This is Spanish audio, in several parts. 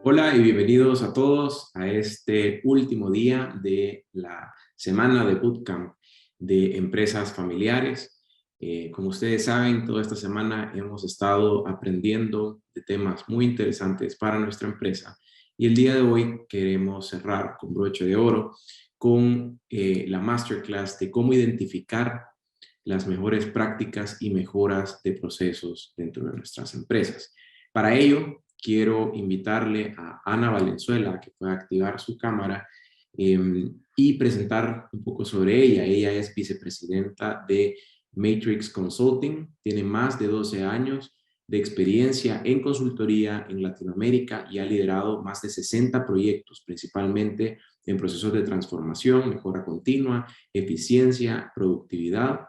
Hola y bienvenidos a todos a este último día de la semana de Bootcamp de empresas familiares. Como ustedes saben, toda esta semana hemos estado aprendiendo de temas muy interesantes para nuestra empresa y el día de hoy queremos cerrar con broche de oro con la masterclass de cómo identificar las mejores prácticas y mejoras de procesos dentro de nuestras empresas. Para ello, quiero invitarle a Ana Valenzuela que pueda activar su cámara y presentar un poco sobre ella. Ella es vicepresidenta de Matrix Consulting, tiene más de 12 años de experiencia en consultoría en Latinoamérica y ha liderado más de 60 proyectos, principalmente en procesos de transformación, mejora continua, eficiencia, productividad,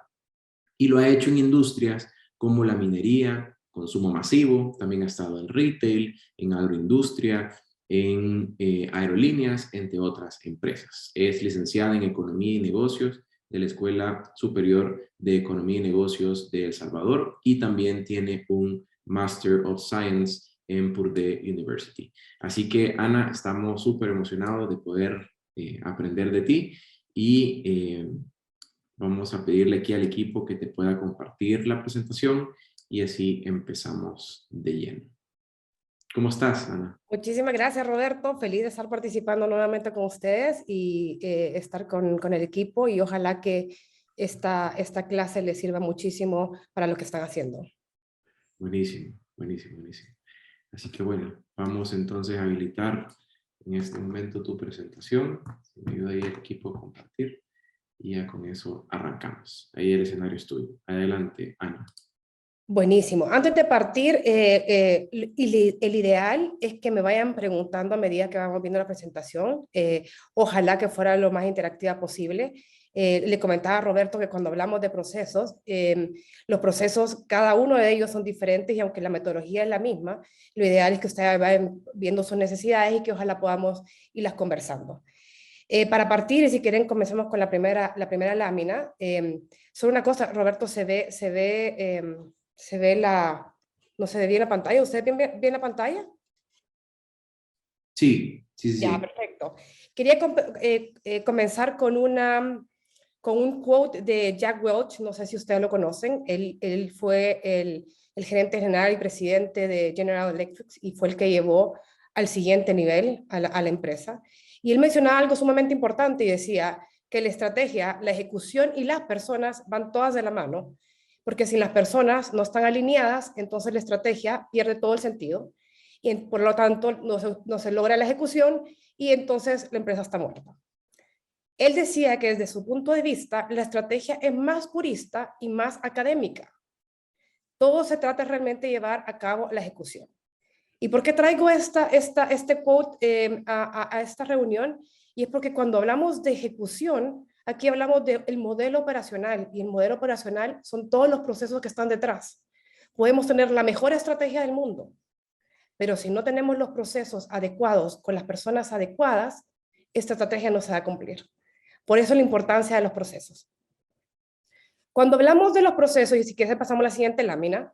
y lo ha hecho en industrias como la minería, consumo masivo, también ha estado en retail, en agroindustria, en aerolíneas, entre otras empresas. Es licenciada en Economía y Negocios de la Escuela Superior de Economía y Negocios de El Salvador y también tiene un Master of Science en Purdue University. Así que, Ana, estamos súper emocionados de poder aprender de ti y vamos a pedirle aquí al equipo que te pueda compartir la presentación y así empezamos de lleno. ¿Cómo estás, Ana? Muchísimas gracias, Roberto. Feliz de estar participando nuevamente con ustedes y estar con el equipo, y ojalá que esta clase les sirva muchísimo para lo que están haciendo. Buenísimo, buenísimo, buenísimo. Así que bueno, vamos entonces a habilitar en este momento tu presentación. Si me ayuda ahí el equipo a compartir y ya con eso arrancamos. Ahí el escenario es tuyo. Adelante, Ana. Buenísimo. Antes de partir, el ideal es que me vayan preguntando a medida que vamos viendo la presentación. Ojalá que fuera lo más interactiva posible. Le comentaba a Roberto que cuando hablamos de procesos, los procesos, cada uno de ellos son diferentes, y aunque la metodología es la misma, lo ideal es que ustedes vayan viendo sus necesidades y que ojalá podamos irlas conversando. Para partir, y si quieren, comencemos con la primera lámina. Solo una cosa, Roberto, se ve no se ve bien la pantalla. ¿Usted ve bien la pantalla? Sí, sí, sí, Ya, sí. perfecto. Quería comenzar con un quote de Jack Welch. No sé si ustedes lo conocen. Él fue el gerente general y presidente de General Electric y fue el que llevó al siguiente nivel a la empresa. Y él mencionaba algo sumamente importante y decía que la estrategia, la ejecución y las personas van todas de la mano, porque si las personas no están alineadas, entonces la estrategia pierde todo el sentido y por lo tanto no se logra la ejecución y entonces la empresa está muerta. Él decía que desde su punto de vista la estrategia es más purista y más académica. Todo se trata realmente de llevar a cabo la ejecución. ¿Y por qué traigo este quote a esta reunión? Y es porque cuando hablamos de ejecución, aquí hablamos del modelo operacional, y el modelo operacional son todos los procesos que están detrás. Podemos tener la mejor estrategia del mundo, pero si no tenemos los procesos adecuados con las personas adecuadas, esta estrategia no se va a cumplir. Por eso la importancia de los procesos. Cuando hablamos de los procesos, y si quieres pasamos a la siguiente lámina,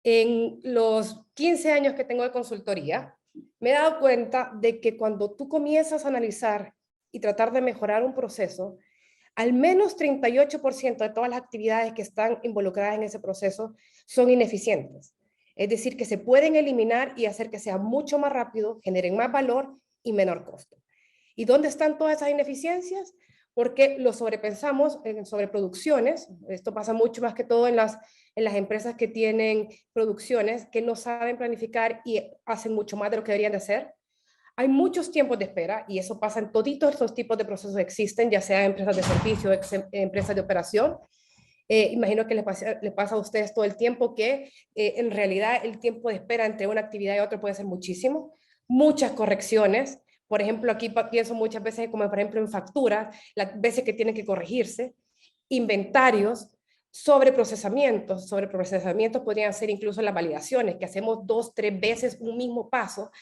en los 15 años que tengo de consultoría, me he dado cuenta de que cuando tú comienzas a analizar y tratar de mejorar un proceso, al menos 38% de todas las actividades que están involucradas en ese proceso son ineficientes. Es decir, que se pueden eliminar y hacer que sea mucho más rápido, generen más valor y menor costo. ¿Y dónde están todas esas ineficiencias? Porque lo sobrepensamos en sobreproducciones. Esto pasa mucho más que todo en las empresas que tienen producciones que no saben planificar y hacen mucho más de lo que deberían de hacer. Hay muchos tiempos de espera, y eso pasa en toditos estos tipos de procesos que existen, ya sea empresas de servicio, empresas de operación. Imagino que les pasa a ustedes todo el tiempo que en realidad el tiempo de espera entre una actividad y otra puede ser muchísimo. Muchas correcciones. Por ejemplo, aquí pienso muchas veces como por ejemplo en facturas, las veces que tienen que corregirse, inventarios, sobreprocesamientos podrían ser incluso las validaciones, que hacemos 2, 3 veces un mismo paso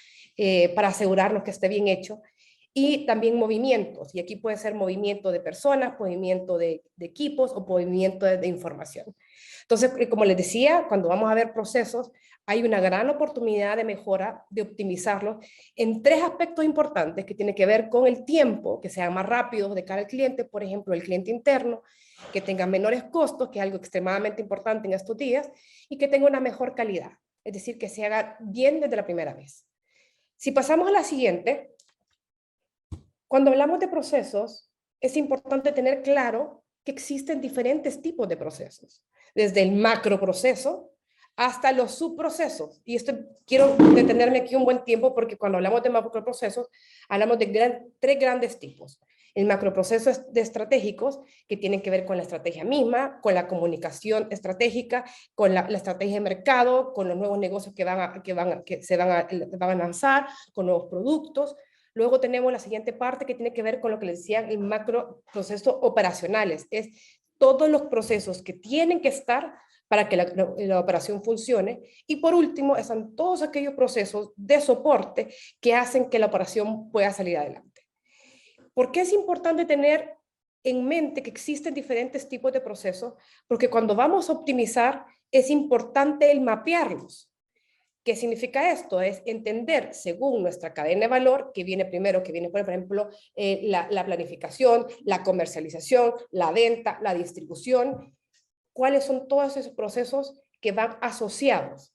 para asegurarnos que esté bien hecho. Y también movimientos, y aquí puede ser movimiento de personas, movimiento de equipos o movimiento de información. Entonces, como les decía, cuando vamos a ver procesos, hay una gran oportunidad de mejora, de optimizarlo en 3 aspectos importantes que tienen que ver con el tiempo, que sean más rápidos de cara al cliente, por ejemplo, el cliente interno, que tenga menores costos, que es algo extremadamente importante en estos días, y que tenga una mejor calidad, es decir, que se haga bien desde la primera vez. Si pasamos a la siguiente, cuando hablamos de procesos, es importante tener claro que existen diferentes tipos de procesos, desde el macroproceso hasta los subprocesos. Y esto quiero detenerme aquí un buen tiempo porque cuando hablamos de macroprocesos, hablamos de 3 grandes tipos. El macroproceso de estratégicos, que tienen que ver con la estrategia misma, con la comunicación estratégica, con la estrategia de mercado, con los nuevos negocios que se van a lanzar, con nuevos productos. Luego tenemos la siguiente parte que tiene que ver con lo que les decía el macroproceso operacionales. Es todos los procesos que tienen que estar para que la operación funcione. Y por último, están todos aquellos procesos de soporte que hacen que la operación pueda salir adelante. ¿Por qué es importante tener en mente que existen diferentes tipos de procesos? Porque cuando vamos a optimizar, es importante el mapearlos. ¿Qué significa esto? Es entender según nuestra cadena de valor, que viene primero, que viene, por ejemplo, la planificación, la comercialización, la venta, la distribución, cuáles son todos esos procesos que van asociados.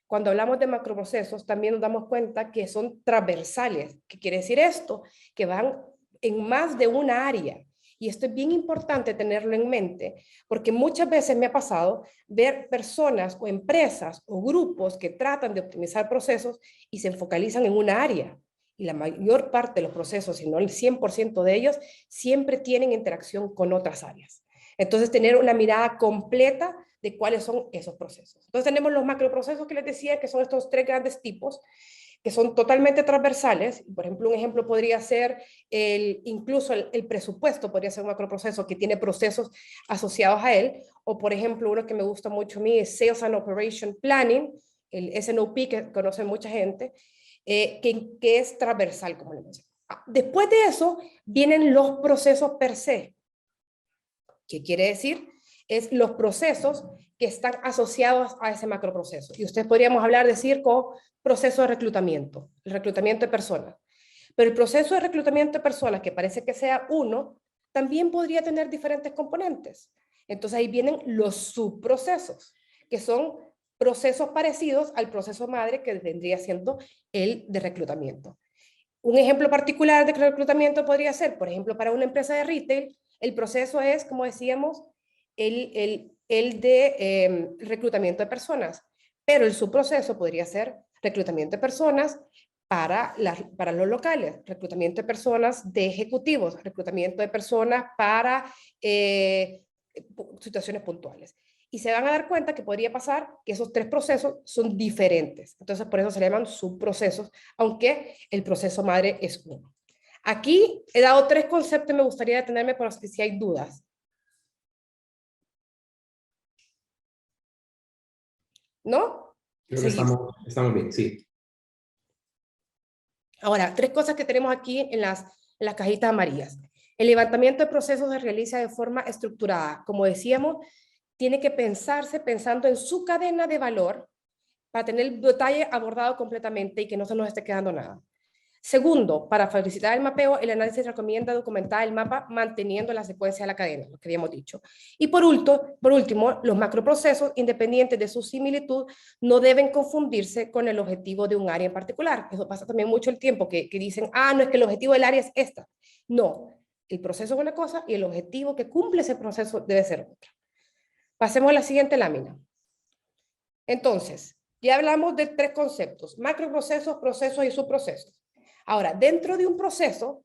Cuando hablamos de macroprocesos, también nos damos cuenta que son transversales. ¿Qué quiere decir esto? Que van en más de una área. Y esto es bien importante tenerlo en mente, porque muchas veces me ha pasado ver personas o empresas o grupos que tratan de optimizar procesos y se focalizan en una área. Y la mayor parte de los procesos, si no el 100% de ellos, siempre tienen interacción con otras áreas. Entonces, tener una mirada completa de cuáles son esos procesos. Entonces, tenemos los macroprocesos que les decía, que son estos 3 grandes tipos, que son totalmente transversales. Por ejemplo, un ejemplo podría ser incluso el presupuesto, podría ser un macroproceso que tiene procesos asociados a él, o por ejemplo, uno que me gusta mucho a mí es Sales and Operation Planning, el S&OP que conoce mucha gente, que es transversal, como le mencioné. Después de eso, vienen los procesos per se. ¿Qué quiere decir? Es los procesos que están asociados a ese macroproceso. Y ustedes podríamos hablar, decir, con proceso de reclutamiento, el reclutamiento de personas. Pero el proceso de reclutamiento de personas, que parece que sea uno, también podría tener diferentes componentes. Entonces ahí vienen los subprocesos, que son procesos parecidos al proceso madre que vendría siendo el de reclutamiento. Un ejemplo particular de reclutamiento podría ser, por ejemplo, para una empresa de retail, el proceso es, como decíamos, el de reclutamiento de personas, pero el subproceso podría ser reclutamiento de personas para los locales, reclutamiento de personas de ejecutivos, reclutamiento de personas para situaciones puntuales. Y se van a dar cuenta que podría pasar que esos 3 procesos son diferentes. Entonces, por eso se llaman subprocesos, aunque el proceso madre es uno. Aquí he dado 3 conceptos y me gustaría detenerme por si hay dudas. ¿No? Creo que estamos bien, sí. Ahora, 3 cosas que tenemos aquí en las cajitas amarillas. El levantamiento de procesos se realiza de forma estructurada. Como decíamos, tiene que pensarse pensando en su cadena de valor para tener el detalle abordado completamente y que no se nos esté quedando nada. Segundo, para facilitar el mapeo, el análisis recomienda documentar el mapa manteniendo la secuencia de la cadena, lo que habíamos dicho. Y por último, los macroprocesos, independientes de su similitud, no deben confundirse con el objetivo de un área en particular. Eso pasa también mucho el tiempo, que dicen, no es que el objetivo del área es esta. No, el proceso es una cosa y el objetivo que cumple ese proceso debe ser otra. Pasemos a la siguiente lámina. Entonces, ya hablamos de 3 conceptos, macroprocesos, procesos y subprocesos. Ahora, dentro de un proceso,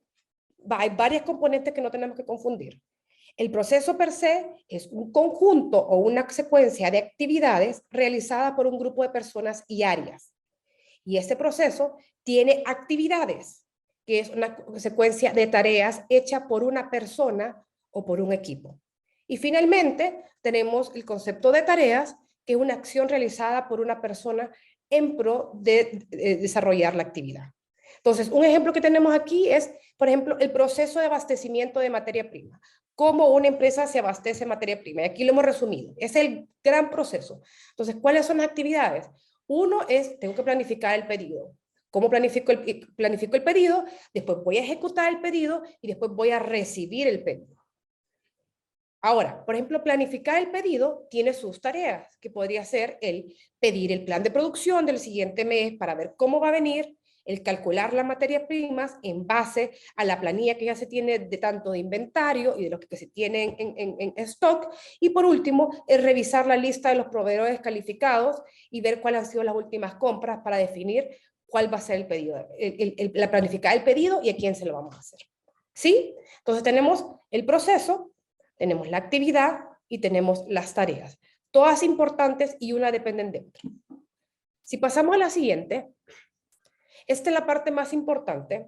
hay varias componentes que no tenemos que confundir. El proceso per se es un conjunto o una secuencia de actividades realizada por un grupo de personas y áreas. Y este proceso tiene actividades, que es una secuencia de tareas hecha por una persona o por un equipo. Y finalmente, tenemos el concepto de tareas, que es una acción realizada por una persona en pro de desarrollar la actividad. Entonces, un ejemplo que tenemos aquí es, por ejemplo, el proceso de abastecimiento de materia prima. Cómo una empresa se abastece de materia prima. Y aquí lo hemos resumido. Es el gran proceso. Entonces, ¿cuáles son las actividades? Uno es, tengo que planificar el pedido. ¿Cómo planifico el pedido? Después voy a ejecutar el pedido y después voy a recibir el pedido. Ahora, por ejemplo, planificar el pedido tiene sus tareas, que podría ser el pedir el plan de producción del siguiente mes para ver cómo va a venir, el calcular las materias primas en base a la planilla que ya se tiene de tanto de inventario y de lo que se tiene en stock. Y por último, el revisar la lista de los proveedores calificados y ver cuáles han sido las últimas compras para definir cuál va a ser el pedido, la planificar el pedido y a quién se lo vamos a hacer. ¿Sí? Entonces tenemos el proceso, tenemos la actividad y tenemos las tareas. Todas importantes y una dependen de otra. Si pasamos a la siguiente, esta es la parte más importante,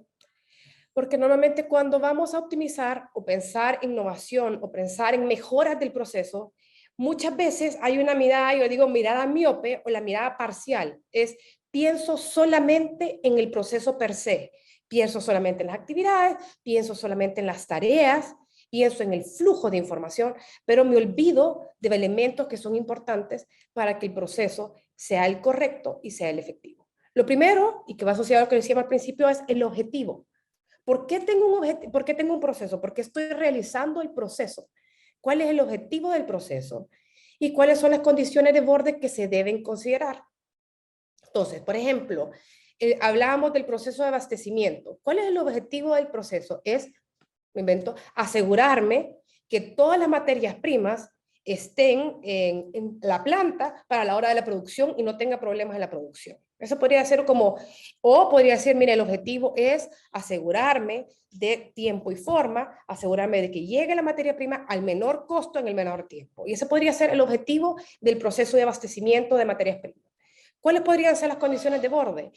porque normalmente cuando vamos a optimizar o pensar en innovación o pensar en mejoras del proceso, muchas veces hay una mirada, yo digo mirada miope o la mirada parcial, es pienso solamente en el proceso per se, pienso solamente en las actividades, pienso solamente en las tareas, pienso en el flujo de información, pero me olvido de elementos que son importantes para que el proceso sea el correcto y sea el efectivo. Lo primero, y que va asociado a lo que decíamos al principio, es el objetivo. ¿Por qué tengo un proceso? ¿Por qué estoy realizando el proceso? ¿Cuál es el objetivo del proceso? ¿Y cuáles son las condiciones de borde que se deben considerar? Entonces, por ejemplo, hablábamos del proceso de abastecimiento. ¿Cuál es el objetivo del proceso? Me invento, asegurarme que todas las materias primas estén en la planta para la hora de la producción y no tenga problemas en la producción. Eso podría ser como, o podría ser, mire, el objetivo es asegurarme de tiempo y forma, asegurarme de que llegue la materia prima al menor costo en el menor tiempo. Y ese podría ser el objetivo del proceso de abastecimiento de materias primas. ¿Cuáles podrían ser las condiciones de borde?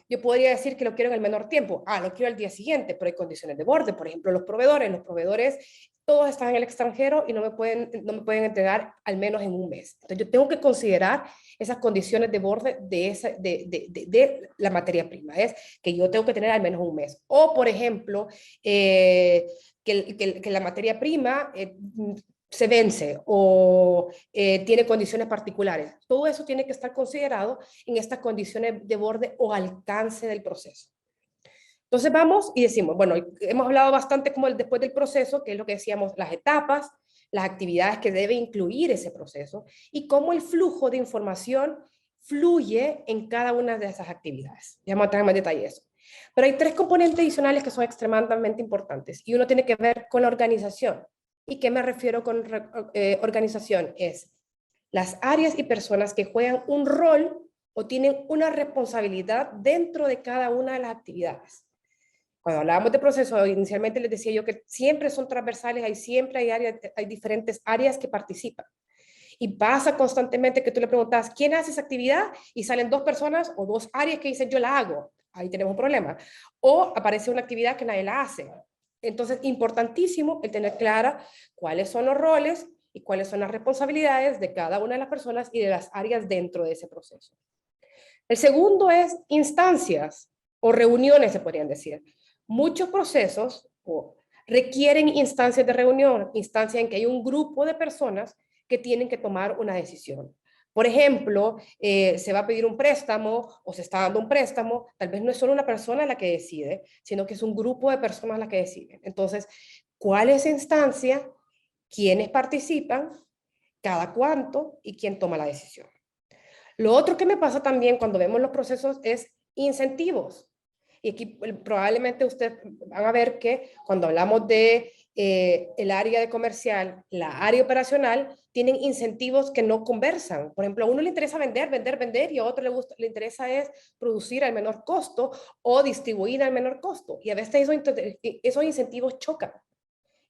Yo podría decir que lo quiero en el menor tiempo. Lo quiero al día siguiente, pero hay condiciones de borde. Por ejemplo, los proveedores todos están en el extranjero y no me pueden entregar al menos en un mes. Entonces yo tengo que considerar esas condiciones de borde de la materia prima. Es que yo tengo que tener al menos un mes. O, por ejemplo, que la materia prima se vence o tiene condiciones particulares. Todo eso tiene que estar considerado en estas condiciones de borde o alcance del proceso. Entonces vamos y decimos, bueno, hemos hablado bastante como después del proceso, que es lo que decíamos, las etapas, las actividades que debe incluir ese proceso y cómo el flujo de información fluye en cada una de esas actividades. Ya vamos a entrar en más detalle eso. Pero hay tres componentes adicionales que son extremadamente importantes y uno tiene que ver con la organización. ¿Y qué me refiero con organización? Es las áreas y personas que juegan un rol o tienen una responsabilidad dentro de cada una de las actividades. Cuando hablábamos de proceso, inicialmente les decía yo que siempre son transversales, siempre hay diferentes áreas que participan. Y pasa constantemente que tú le preguntas, ¿quién hace esa actividad? Y salen dos personas o dos áreas que dicen, yo la hago. Ahí tenemos un problema. O aparece una actividad que nadie la hace. Entonces, importantísimo el tener clara cuáles son los roles y cuáles son las responsabilidades de cada una de las personas y de las áreas dentro de ese proceso. El segundo es instancias o reuniones, se podrían decir. Muchos procesos requieren instancias de reunión, instancias en que hay un grupo de personas que tienen que tomar una decisión. Por ejemplo, se va a pedir un préstamo o se está dando un préstamo, tal vez no es solo una persona la que decide, sino que es un grupo de personas la que deciden. Entonces, ¿cuál es la instancia? ¿Quiénes participan? ¿Cada cuánto? ¿Y quién toma la decisión? Lo otro que me pasa también cuando vemos los procesos es incentivos. Y aquí probablemente ustedes van a ver que cuando hablamos de el área de comercial, la área operacional, tienen incentivos que no conversan. Por ejemplo, a uno le interesa vender y a otro le interesa es producir al menor costo o distribuir al menor costo. Y a veces esos incentivos chocan.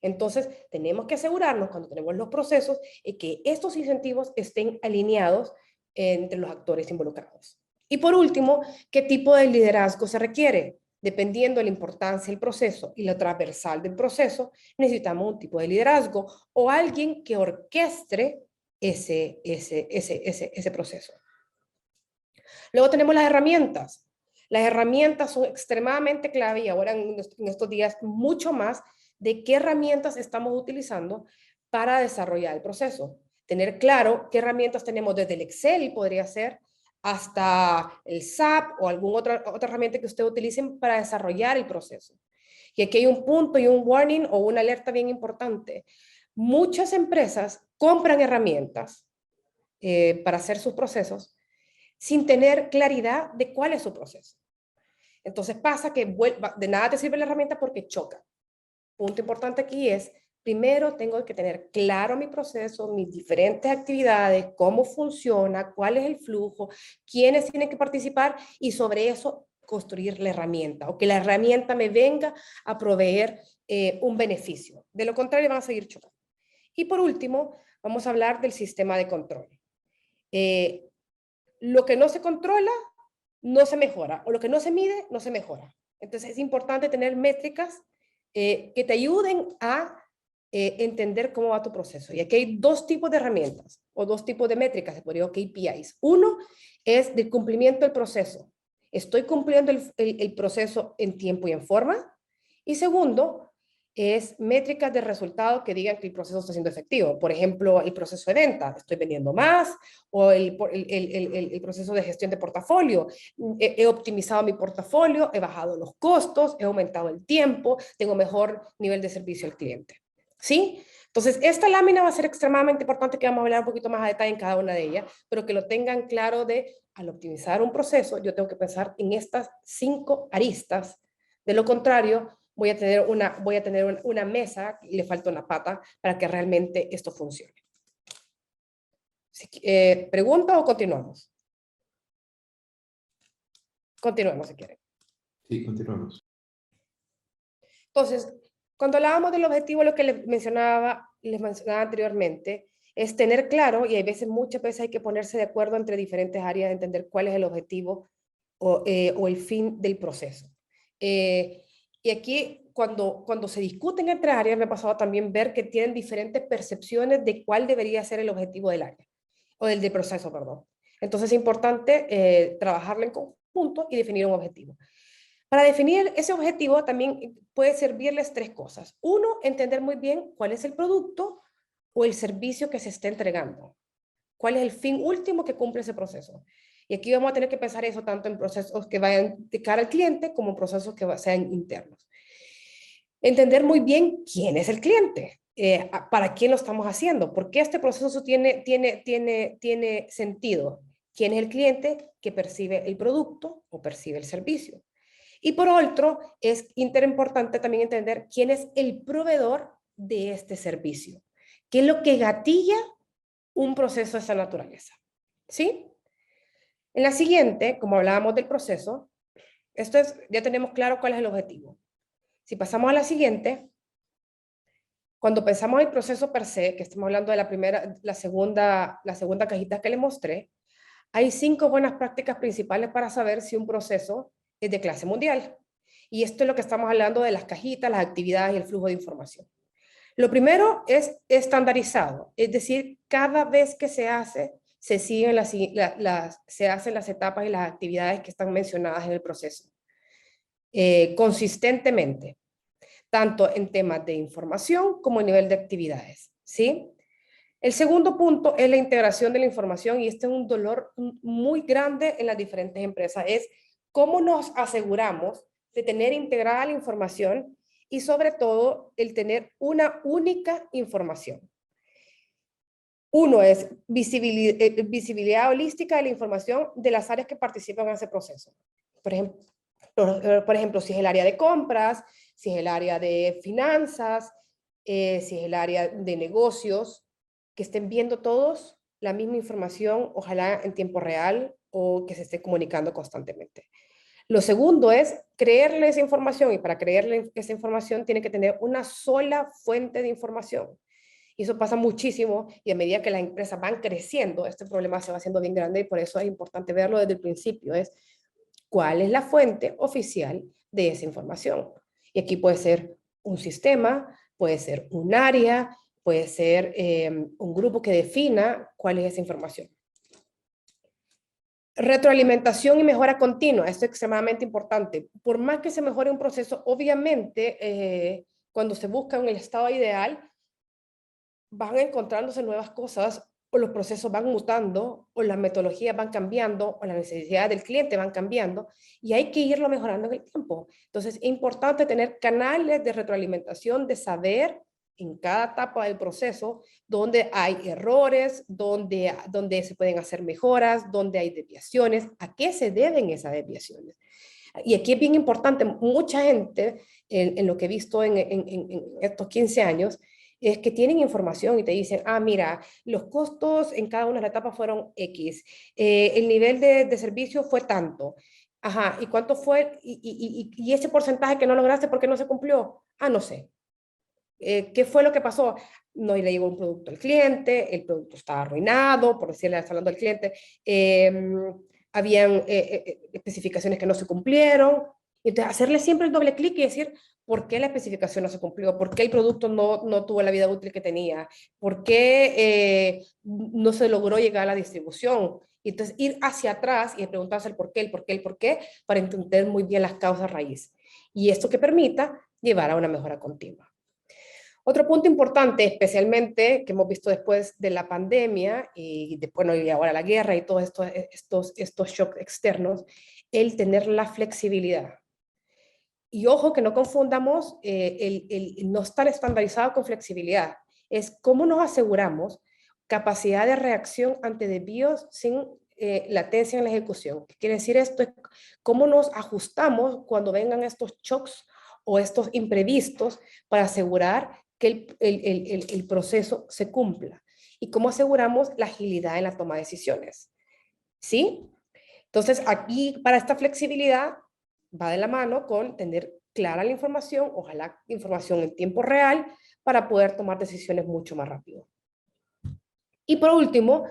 Entonces, tenemos que asegurarnos cuando tenemos los procesos que estos incentivos estén alineados entre los actores involucrados. Y por último, ¿qué tipo de liderazgo se requiere? Dependiendo de la importancia del proceso y lo transversal del proceso, necesitamos un tipo de liderazgo o alguien que orquestre ese proceso. Luego tenemos las herramientas. Las herramientas son extremadamente clave y ahora en estos días mucho más de qué herramientas estamos utilizando para desarrollar el proceso. Tener claro qué herramientas tenemos desde el Excel, podría ser, hasta el SAP o alguna otra herramienta que ustedes utilicen para desarrollar el proceso. Y aquí hay un punto y un warning o una alerta bien importante. Muchas empresas compran herramientas para hacer sus procesos sin tener claridad de cuál es su proceso. Entonces pasa que de nada te sirve la herramienta porque choca. Punto importante aquí es, primero tengo que tener claro mi proceso, mis diferentes actividades, cómo funciona, cuál es el flujo, quiénes tienen que participar y sobre eso construir la herramienta o que la herramienta me venga a proveer un beneficio. De lo contrario van a seguir chocando. Y por último, vamos a hablar del sistema de control. Lo que no se controla no se mejora, o lo que no se mide no se mejora. Entonces es importante tener métricas que te ayuden a entender cómo va tu proceso. Y aquí hay dos tipos de herramientas o dos tipos de métricas, se podría llamar KPIs. Uno es del cumplimiento del proceso. Estoy cumpliendo el proceso en tiempo y en forma. Y segundo, es métricas de resultado que digan que el proceso está siendo efectivo. Por ejemplo, el proceso de venta, estoy vendiendo más, o el proceso de gestión de portafolio. He optimizado mi portafolio, he bajado los costos, he aumentado el tiempo, tengo mejor nivel de servicio al cliente. ¿Sí? Entonces, esta lámina va a ser extremadamente importante, que vamos a hablar un poquito más a detalle en cada una de ellas, pero que lo tengan claro de, al optimizar un proceso, yo tengo que pensar en estas 5 aristas. De lo contrario, voy a tener una mesa y le falta una pata para que realmente esto funcione. ¿Pregunta o continuamos? Continuemos si quieren. Sí, continuamos. Entonces, cuando hablábamos del objetivo, lo que les mencionaba anteriormente, es tener claro, y hay veces, muchas veces hay que ponerse de acuerdo entre diferentes áreas, de entender cuál es el objetivo o el fin del proceso. Y aquí, cuando se discuten entre áreas, me ha pasado también ver que tienen diferentes percepciones de cuál debería ser el objetivo del área, o del proceso, perdón. Entonces es importante trabajarlo en conjunto y definir un objetivo. Para definir ese objetivo también puede servirles 3 cosas. Uno, entender muy bien cuál es el producto o el servicio que se está entregando. ¿Cuál es el fin último que cumple ese proceso? Y aquí vamos a tener que pensar eso tanto en procesos que vayan de cara al cliente como en procesos que sean internos. Entender muy bien quién es el cliente, para quién lo estamos haciendo, por qué este proceso tiene sentido. ¿Quién es el cliente que percibe el producto o percibe el servicio? Y por otro, es importante también entender quién es el proveedor de este servicio. ¿Qué es lo que gatilla un proceso de esa naturaleza? ¿Sí? En la siguiente, como hablábamos del proceso, ya tenemos claro cuál es el objetivo. Si pasamos a la siguiente, cuando pensamos en el proceso per se, que estamos hablando de la segunda cajita que les mostré, hay 5 buenas prácticas principales para saber si un proceso es de clase mundial. Y esto es lo que estamos hablando de las cajitas, las actividades y el flujo de información. Lo primero es estandarizado, es decir, cada vez que se hace, se hacen las etapas y las actividades que están mencionadas en el proceso. Consistentemente, tanto en temas de información como en nivel de actividades, ¿sí? El segundo punto es la integración de la información, y este es un dolor muy grande en las diferentes empresas, es cómo nos aseguramos de tener integrada la información y sobre todo el tener una única información. Uno es visibilidad holística de la información de las áreas que participan en ese proceso. Por ejemplo, si es el área de compras, si es el área de finanzas, si es el área de negocios, que estén viendo todos la misma información, ojalá en tiempo real o que se esté comunicando constantemente. Lo segundo es creerle esa información, y para creerle esa información tiene que tener una sola fuente de información. Y eso pasa muchísimo, y a medida que las empresas van creciendo, este problema se va haciendo bien grande, y por eso es importante verlo desde el principio, es cuál es la fuente oficial de esa información. Y aquí puede ser un sistema, puede ser un área, puede ser un grupo que defina cuál es esa información. Retroalimentación y mejora continua, esto es extremadamente importante. Por más que se mejore un proceso, obviamente cuando se busca un estado ideal, van encontrándose nuevas cosas o los procesos van mutando, o las metodologías van cambiando, o las necesidades del cliente van cambiando, y hay que irlo mejorando en el tiempo. Entonces, es importante tener canales de retroalimentación, de saber en cada etapa del proceso donde hay errores, donde se pueden hacer mejoras, donde hay desviaciones, a qué se deben esas desviaciones. Y aquí es bien importante, mucha gente, en lo que he visto en estos 15 años, es que tienen información y te dicen, ah, mira, los costos en cada una de las etapas fueron X, el nivel de servicio fue tanto, ajá, ¿y cuánto fue? Y ese porcentaje que no lograste, ¿por qué no se cumplió? Ah, no sé. ¿Qué fue lo que pasó? No le llegó un producto al cliente, el producto estaba arruinado, por decirle, hablando al cliente, habían especificaciones que no se cumplieron. Entonces, hacerle siempre el doble clic y decir, ¿por qué la especificación no se cumplió? ¿Por qué el producto no tuvo la vida útil que tenía? ¿Por qué no se logró llegar a la distribución? Y entonces, ir hacia atrás y preguntarse el por qué, el por qué, el por qué, para entender muy bien las causas raíz. Y esto que permita llevar a una mejora continua. Otro punto importante, especialmente que hemos visto después de la pandemia y después, bueno, y ahora la guerra y todos estos shocks externos, el tener la flexibilidad. Y ojo que no confundamos el no estar estandarizado con flexibilidad. Es cómo nos aseguramos capacidad de reacción ante desvíos sin latencia en la ejecución. ¿Qué quiere decir esto? Es cómo nos ajustamos cuando vengan estos shocks o estos imprevistos para asegurar que el proceso se cumpla. Y cómo aseguramos la agilidad en la toma de decisiones. ¿Sí? Entonces, aquí para esta flexibilidad va de la mano con tener clara la información, ojalá información en tiempo real, para poder tomar decisiones mucho más rápido. Y por último,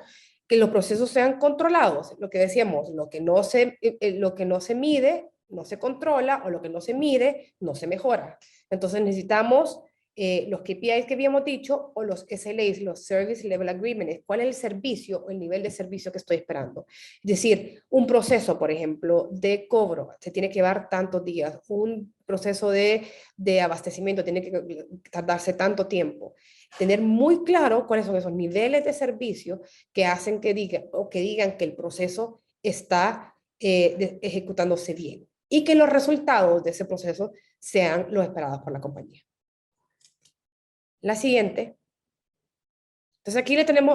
que los procesos sean controlados. Lo que decíamos, lo que no se mide, no se controla, o lo que no se mide, no se mejora. Entonces necesitamos los KPIs que habíamos dicho, o los SLAs, los Service Level Agreements, cuál es el servicio o el nivel de servicio que estoy esperando. Es decir, un proceso, por ejemplo, de cobro, se tiene que llevar tantos días, un proceso de abastecimiento tiene que tardarse tanto tiempo. Tener muy claro cuáles son esos niveles de servicio que hacen que digan que el proceso está ejecutándose bien y que los resultados de ese proceso sean los esperados por la compañía. La siguiente. Entonces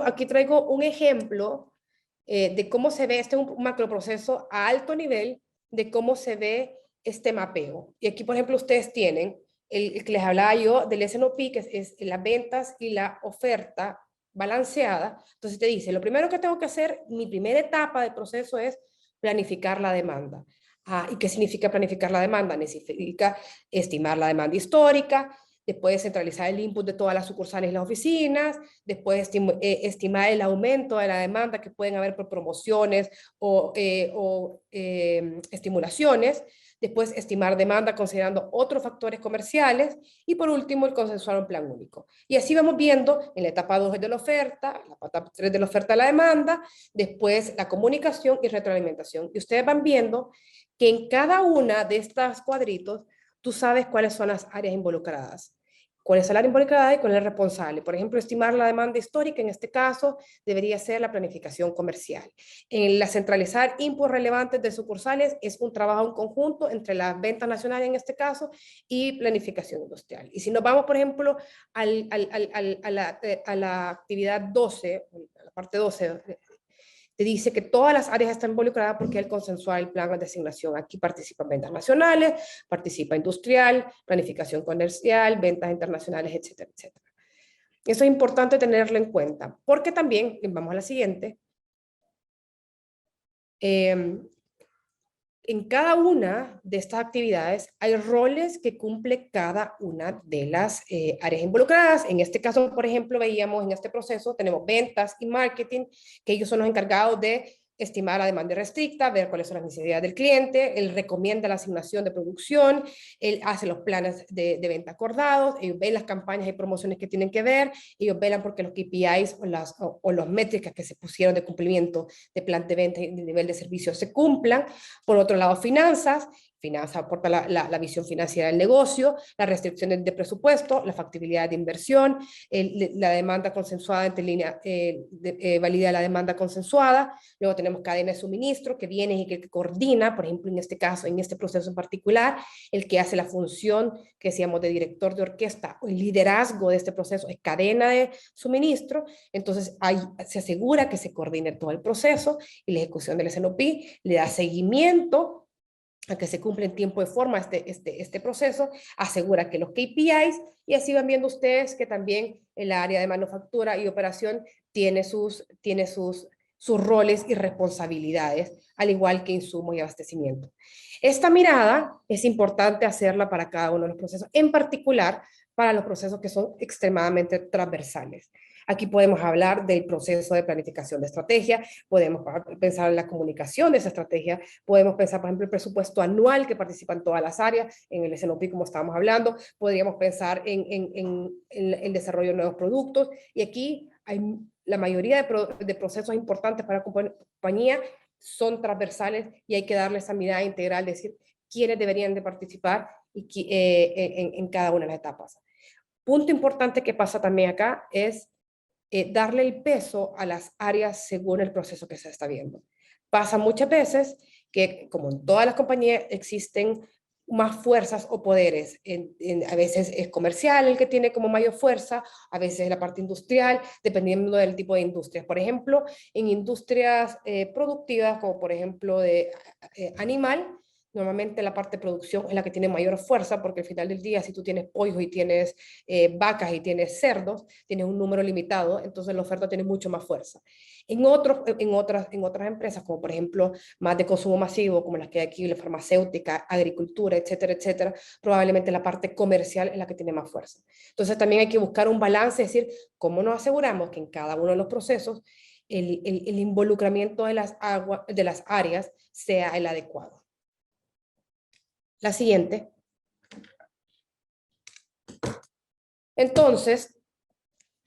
aquí traigo un ejemplo de cómo se ve, este es un macroproceso a alto nivel, de cómo se ve este mapeo. Y aquí, por ejemplo, ustedes tienen el que les hablaba yo del S&OP, que es las ventas y la oferta balanceada. Entonces te dice, lo primero que tengo que hacer, mi primera etapa del proceso es planificar la demanda. ¿Y qué significa planificar la demanda? Significa estimar la demanda histórica, después centralizar el input de todas las sucursales y las oficinas, después estimar el aumento de la demanda que pueden haber por promociones o estimulaciones, después estimar demanda considerando otros factores comerciales y por último el consensuar un plan único. Y así vamos viendo en la etapa 2 de la oferta, la etapa 3 de la oferta de la demanda, después la comunicación y retroalimentación. Y ustedes van viendo que en cada una de estas cuadritos tú sabes cuáles son las áreas involucradas. ¿Cuál es el área involucrada y cuál es el responsable? Por ejemplo, estimar la demanda histórica, en este caso, debería ser la planificación comercial. En la centralizar inputs relevantes de sucursales es un trabajo en conjunto entre las ventas nacionales, en este caso, y planificación industrial. Y si nos vamos, por ejemplo, a la actividad 12, a la parte 12, te dice que todas las áreas están involucradas porque el consensuar el plan de asignación. Aquí participan ventas nacionales, participa industrial, planificación comercial, ventas internacionales, etcétera, etcétera. Eso es importante tenerlo en cuenta, porque también, vamos a la siguiente, en cada una de estas actividades hay roles que cumple cada una de las áreas involucradas. En este caso, por ejemplo, veíamos en este proceso, tenemos ventas y marketing, que ellos son los encargados de estimar la demanda restricta, ver cuáles son las necesidades del cliente, él recomienda la asignación de producción, él hace los planes de venta acordados, ellos ven las campañas y promociones que tienen que ver, ellos velan porque los KPIs o las métricas que se pusieron de cumplimiento de plan de venta y de nivel de servicio se cumplan. Por otro lado, finanzas, Finanzas aporta la visión financiera del negocio, las restricciones de presupuesto, la factibilidad de inversión, la demanda consensuada entre línea, valida la demanda consensuada. Luego tenemos cadena de suministro que viene y que coordina, por ejemplo, en este caso, en este proceso en particular, el que hace la función que decíamos de director de orquesta, o el liderazgo de este proceso es cadena de suministro. Entonces se asegura que se coordine todo el proceso y la ejecución del SNOP le da seguimiento a que se cumpla en tiempo y forma este proceso, asegura que los KPIs, y así van viendo ustedes que también el área de manufactura y operación tiene sus roles y responsabilidades, al igual que insumos y abastecimiento. Esta mirada es importante hacerla para cada uno de los procesos, en particular para los procesos que son extremadamente transversales. Aquí podemos hablar del proceso de planificación de estrategia, podemos pensar en la comunicación de esa estrategia, podemos pensar, por ejemplo, el presupuesto anual que participan todas las áreas, en el SNOP como estábamos hablando, podríamos pensar en el desarrollo de nuevos productos, y aquí hay la mayoría de procesos importantes para la compañía son transversales y hay que darle esa mirada integral, decir quiénes deberían de participar en cada una de las etapas. Punto importante que pasa también acá es darle el peso a las áreas según el proceso que se está viendo. Pasa muchas veces que, como en todas las compañías, existen más fuerzas o poderes. A veces es comercial el que tiene como mayor fuerza, a veces es la parte industrial, dependiendo del tipo de industria. Por ejemplo, en industrias productivas, como por ejemplo de animal, normalmente la parte de producción es la que tiene mayor fuerza, porque al final del día, si tú tienes pollos y tienes vacas y tienes cerdos, tienes un número limitado, entonces la oferta tiene mucho más fuerza. En otras empresas, como por ejemplo más de consumo masivo, como las que hay aquí, la farmacéutica, agricultura, etcétera, etcétera, probablemente la parte comercial es la que tiene más fuerza. Entonces también hay que buscar un balance, es decir, cómo nos aseguramos que en cada uno de los procesos el involucramiento de las áreas sea el adecuado. La siguiente. Entonces,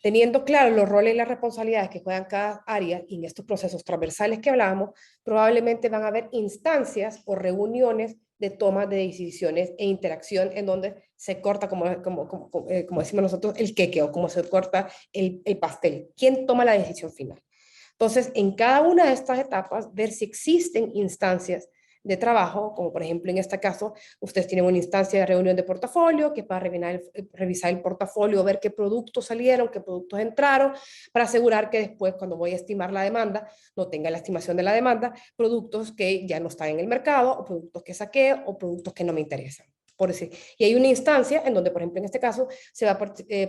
teniendo claro los roles y las responsabilidades que juegan cada área y en estos procesos transversales que hablábamos, probablemente van a haber instancias o reuniones de toma de decisiones e interacción en donde se corta, como decimos nosotros, el queque, o como se corta el pastel. ¿Quién toma la decisión final? Entonces, en cada una de estas etapas, ver si existen instancias de trabajo, como por ejemplo en este caso, ustedes tienen una instancia de reunión de portafolio, que es para revisar el portafolio, ver qué productos salieron, qué productos entraron, para asegurar que después, cuando voy a estimar la demanda, no tenga la estimación de la demanda, productos que ya no están en el mercado, o productos que saqué, o productos que no me interesan. Por decir. Y hay una instancia en donde, por ejemplo, en este caso,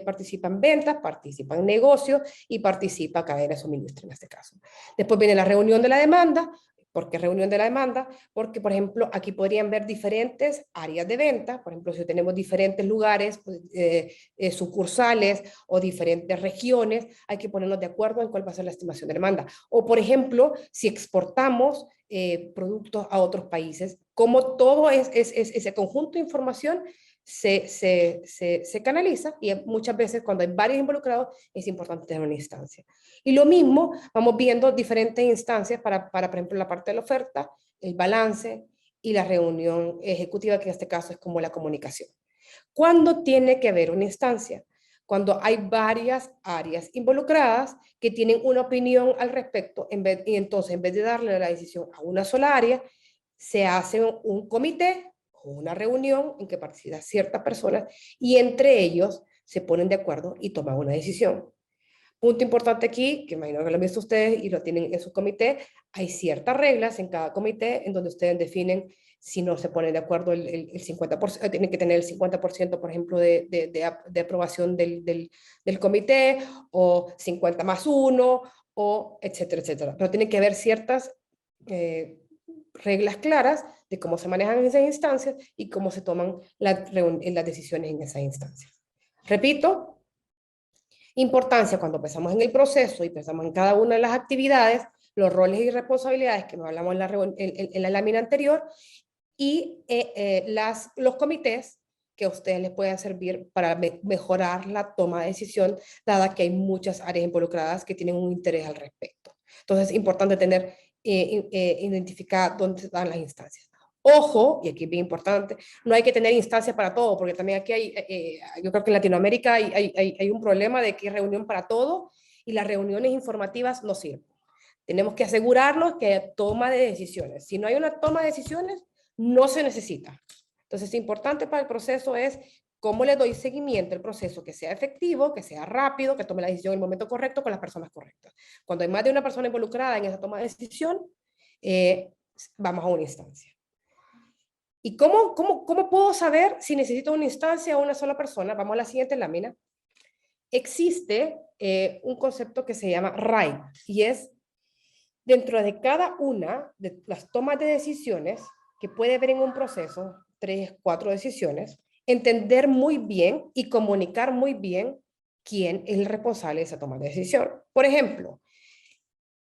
participan ventas, participan negocios y participa cadena de suministro en este caso. Después viene la reunión de la demanda. ¿Por qué reunión de la demanda? Porque, por ejemplo, aquí podrían ver diferentes áreas de venta. Por ejemplo, si tenemos diferentes lugares, sucursales o diferentes regiones, hay que ponernos de acuerdo en cuál va a ser la estimación de demanda. O, por ejemplo, si exportamos productos a otros países, como todo ese conjunto de información se canaliza, y muchas veces cuando hay varios involucrados es importante tener una instancia. Y lo mismo, vamos viendo diferentes instancias para por ejemplo, la parte de la oferta, el balance y la reunión ejecutiva, que en este caso es como la comunicación. ¿Cuándo tiene que haber una instancia? Cuando hay varias áreas involucradas que tienen una opinión al respecto, y entonces en vez de darle la decisión a una sola área, se hace un comité o una reunión en que participan ciertas personas y entre ellos se ponen de acuerdo y toman una decisión. Punto importante aquí, que imagino que lo han visto ustedes y lo tienen en su comité, hay ciertas reglas en cada comité en donde ustedes definen si no se ponen de acuerdo el 50%, tienen que tener el 50%, por ejemplo, de aprobación del comité, o 50 más 1, o etcétera, etcétera. Pero tiene que haber ciertas reglas claras de cómo se manejan esas instancias y cómo se toman las decisiones en esas instancias. Repito, importancia cuando pensamos en el proceso y pensamos en cada una de las actividades, los roles y responsabilidades que nos hablamos en la lámina anterior, y los comités que a ustedes les puedan servir para mejorar la toma de decisión, dada que hay muchas áreas involucradas que tienen un interés al respecto. Entonces es importante tener identificar dónde están las instancias. Ojo, y aquí es bien importante, no hay que tener instancias para todo, porque también aquí hay, yo creo que en Latinoamérica hay un problema de que hay reunión para todo y las reuniones informativas no sirven. Tenemos que asegurarnos que hay toma de decisiones. Si no hay una toma de decisiones, no se necesita. Entonces, importante para el proceso es cómo le doy seguimiento al proceso, que sea efectivo, que sea rápido, que tome la decisión en el momento correcto con las personas correctas. Cuando hay más de una persona involucrada en esa toma de decisión, vamos a una instancia. ¿Y cómo puedo saber si necesito una instancia o una sola persona? Vamos a la siguiente lámina. Existe un concepto que se llama RAID y es dentro de cada una de las tomas de decisiones que puede haber en un proceso, 3, 4 decisiones, entender muy bien y comunicar muy bien quién es el responsable de esa toma de decisión. Por ejemplo,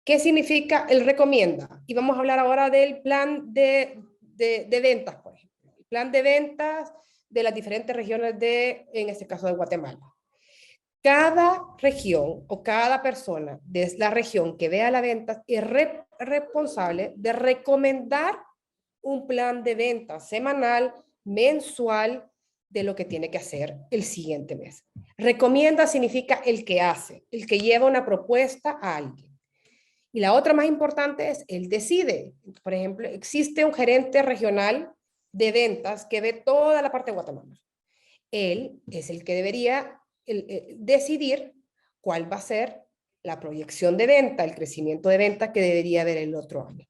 ¿qué significa el recomienda? Y vamos a hablar ahora del plan de ventas, por ejemplo. El plan de ventas de las diferentes regiones en este caso de Guatemala. Cada región o cada persona de la región que vea la venta es responsable de recomendar un plan de venta semanal, mensual, de lo que tiene que hacer el siguiente mes. Recomienda significa el que hace, el que lleva una propuesta a alguien. Y la otra más importante es él decide. Por ejemplo, existe un gerente regional de ventas que ve toda la parte de Guatemala. Él es el que debería decidir cuál va a ser la proyección de venta, el crecimiento de venta que debería haber el otro año,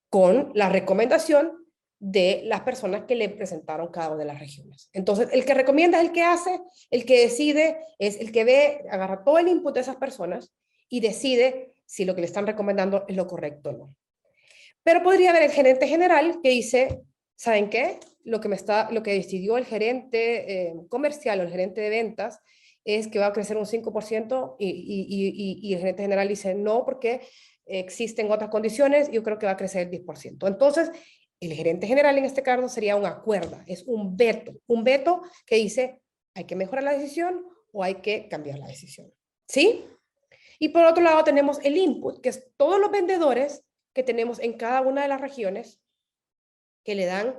con la recomendación de las personas que le presentaron cada una de las regiones. Entonces, el que recomienda es el que hace, el que decide es el que ve, agarra todo el input de esas personas y decide si lo que le están recomendando es lo correcto o no. Pero podría haber el gerente general que dice, ¿saben qué? Lo que decidió el gerente comercial o el gerente de ventas es que va a crecer un 5% y el gerente general dice no porque existen otras condiciones y yo creo que va a crecer el 10%. Entonces, el gerente general en este caso sería un acuerdo, es un veto que dice hay que mejorar la decisión o hay que cambiar la decisión. ¿Sí? Y por otro lado tenemos el input, que es todos los vendedores que tenemos en cada una de las regiones que le dan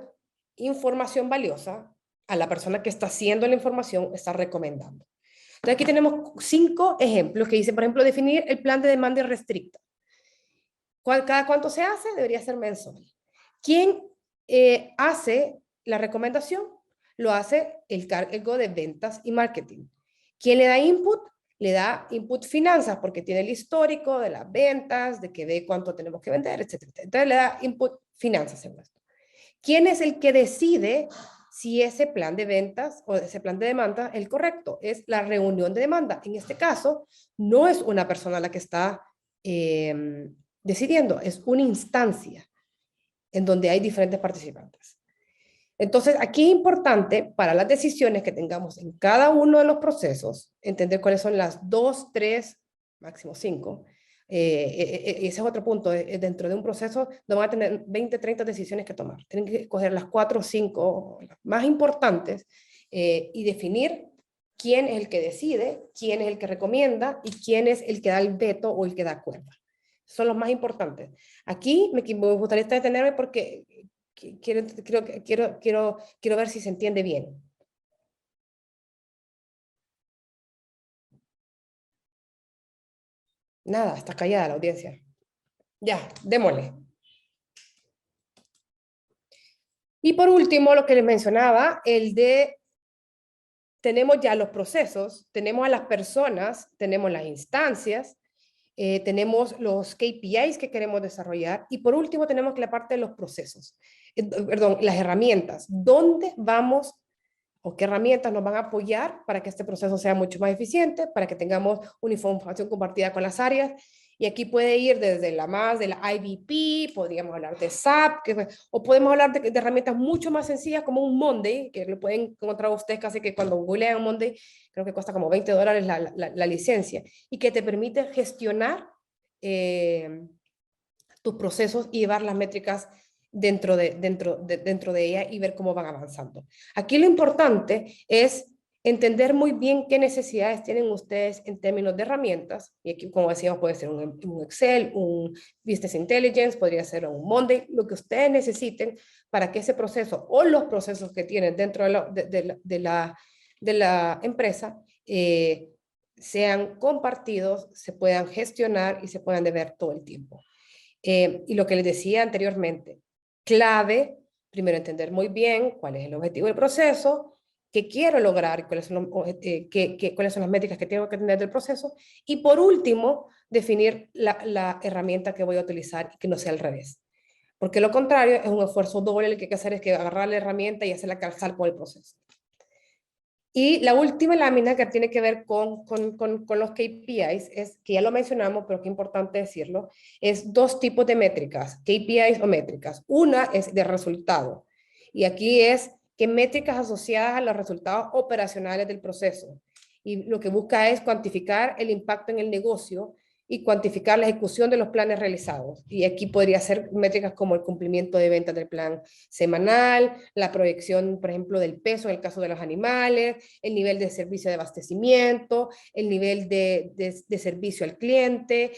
información valiosa a la persona que está haciendo la información, está recomendando. Entonces aquí tenemos 5 ejemplos que dicen, por ejemplo, definir el plan de demanda restricta. ¿Cada cuánto se hace? Debería ser mensual. ¿Quién hace la recomendación? Lo hace el cargo de ventas y marketing. ¿Quién le da input? Le da input finanzas porque tiene el histórico de las ventas, de que ve cuánto tenemos que vender, etc. Entonces le da input finanzas en esto. ¿Quién es el que decide si ese plan de ventas o ese plan de demanda es el correcto? Es la reunión de demanda. En este caso, no es una persona la que está decidiendo, es una instancia en donde hay diferentes participantes. Entonces, aquí es importante para las decisiones que tengamos en cada uno de los procesos, entender cuáles son las 2, 3, máximo 5. Ese es otro punto. Dentro de un proceso no van a tener 20, 30 decisiones que tomar. Tienen que escoger las 4 o 5 más importantes y definir quién es el que decide, quién es el que recomienda y quién es el que da el veto o el que da cuerda. Son los más importantes. Aquí me gustaría detenerme porque quiero ver si se entiende bien. Nada, está callada la audiencia. Ya, démosle. Y por último, lo que les mencionaba, tenemos ya los procesos, tenemos a las personas, tenemos las instancias, tenemos los KPIs que queremos desarrollar y por último tenemos la parte de los procesos, perdón, las herramientas. ¿Dónde vamos o qué herramientas nos van a apoyar para que este proceso sea mucho más eficiente, para que tengamos una información compartida con las áreas? Y aquí puede ir desde de la IBP, podríamos hablar de SAP, o podemos hablar de herramientas mucho más sencillas como un Monday, que lo pueden encontrar ustedes casi que cuando googlean Monday, creo que cuesta como $20 la licencia, y que te permite gestionar tus procesos y llevar las métricas dentro de ella y ver cómo van avanzando. Aquí lo importante es entender muy bien qué necesidades tienen ustedes en términos de herramientas, y aquí, como decíamos, puede ser un Excel, un Business Intelligence, podría ser un Monday, lo que ustedes necesiten para que ese proceso o los procesos que tienen dentro de la empresa sean compartidos, se puedan gestionar y se puedan ver todo el tiempo. Y lo que les decía anteriormente, clave, primero entender muy bien cuál es el objetivo del proceso, qué quiero lograr, cuáles son, cuáles son las métricas que tengo que tener del proceso, y por último, definir la herramienta que voy a utilizar y que no sea al revés. Porque lo contrario es un esfuerzo doble, el que hay que hacer es que agarrar la herramienta y hacerla calzar con el proceso. Y la última lámina que tiene que ver con los KPIs, es que ya lo mencionamos, pero que es importante decirlo, es dos tipos de métricas, KPIs o métricas. Una es de resultado, y aquí es que métricas asociadas a los resultados operacionales del proceso. Y lo que busca es cuantificar el impacto en el negocio y cuantificar la ejecución de los planes realizados. Y aquí podría ser métricas como el cumplimiento de ventas del plan semanal, la proyección, por ejemplo, del peso en el caso de los animales, el nivel de servicio de abastecimiento, el nivel de servicio al cliente,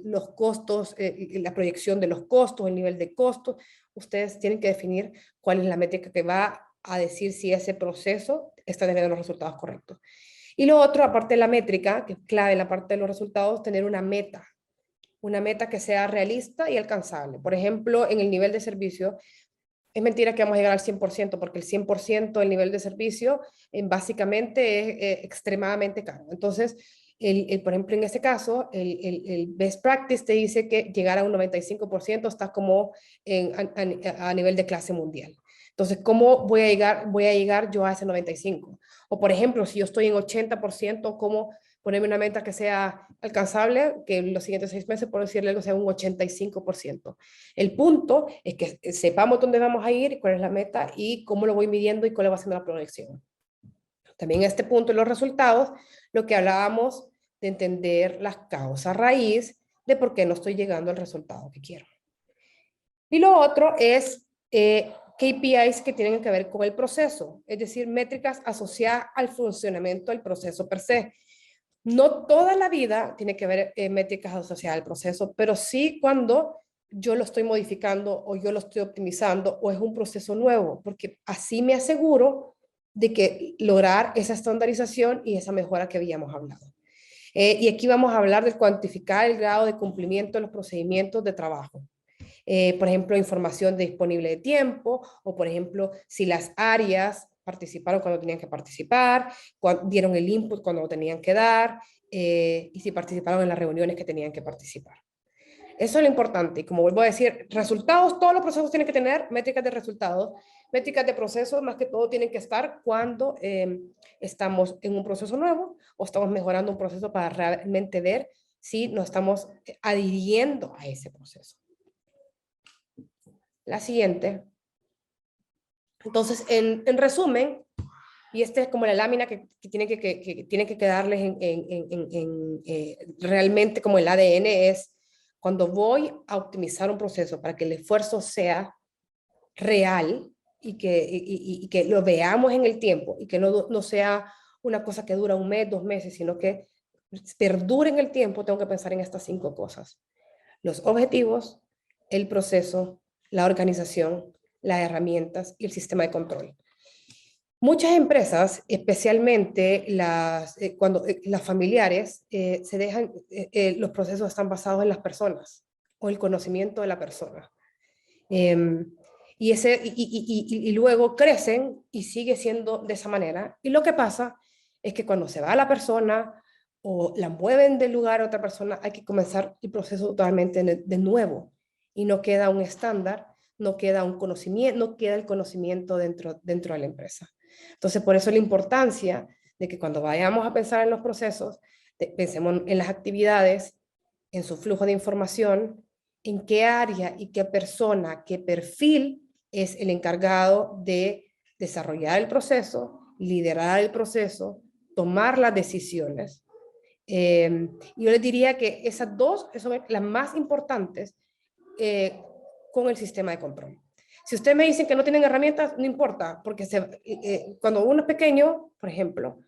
los costos, la proyección de los costos, el nivel de costos. Ustedes tienen que definir cuál es la métrica que va a decir si ese proceso está teniendo los resultados correctos. Y lo otro, aparte de la métrica, que es clave en la parte de los resultados, tener una meta que sea realista y alcanzable. Por ejemplo, en el nivel de servicio, es mentira que vamos a llegar al 100%, porque el 100% del nivel de servicio básicamente es extremadamente caro. Entonces, por ejemplo, en este caso, el best practice te dice que llegar a un 95% está como a nivel de clase mundial. Entonces, ¿cómo voy a llegar yo a ese 95%? O, por ejemplo, si yo estoy en 80%, ¿cómo ponerme una meta que sea alcanzable, que en los siguientes 6 meses, por decirle algo, sea un 85%? El punto es que sepamos dónde vamos a ir, cuál es la meta y cómo lo voy midiendo y cuál va siendo la proyección. También en este punto, en los resultados, lo que hablábamos de entender las causas raíz de por qué no estoy llegando al resultado que quiero. Y lo otro es KPIs que tienen que ver con el proceso, es decir, métricas asociadas al funcionamiento del proceso per se. No toda la vida tiene que haber métricas asociadas al proceso, pero sí cuando yo lo estoy modificando o yo lo estoy optimizando o es un proceso nuevo, porque así me aseguro de que lograr esa estandarización y esa mejora que habíamos hablado. Y aquí vamos a hablar de cuantificar el grado de cumplimiento de los procedimientos de trabajo. Por ejemplo, información disponible de tiempo, o por ejemplo, si las áreas participaron cuando tenían que participar, dieron el input cuando lo tenían que dar, y si participaron en las reuniones que tenían que participar. Eso es lo importante. Y como vuelvo a decir, resultados, todos los procesos tienen que tener métricas de resultados, métricas de procesos, más que todo tienen que estar cuando estamos en un proceso nuevo o estamos mejorando un proceso para realmente ver si nos estamos adhiriendo a ese proceso. La siguiente. Entonces, en resumen, y esta es como la lámina que tiene que quedarles realmente como el ADN, es cuando voy a optimizar un proceso para que el esfuerzo sea real y que lo veamos en el tiempo y que no sea una cosa que dura 1 mes, 2 meses, sino que perdure en el tiempo, tengo que pensar en estas 5 cosas: los objetivos, el proceso, la organización, las herramientas y el sistema de control. Muchas empresas, especialmente las familiares, se dejan, los procesos están basados en las personas o el conocimiento de la persona. Y luego crecen y sigue siendo de esa manera. Y lo que pasa es que cuando se va la persona o la mueven del lugar a otra persona, hay que comenzar el proceso totalmente de nuevo. Y no queda un estándar, no queda un conocimiento, no queda el conocimiento dentro de la empresa. Entonces, por eso la importancia de que cuando vayamos a pensar en los procesos, pensemos en las actividades, en su flujo de información, en qué área y qué persona, qué perfil es el encargado de desarrollar el proceso, liderar el proceso, tomar las decisiones. Yo les diría que esas dos son las más importantes con el sistema de control. Si ustedes me dicen que no tienen herramientas, no importa, porque cuando uno es pequeño, por ejemplo,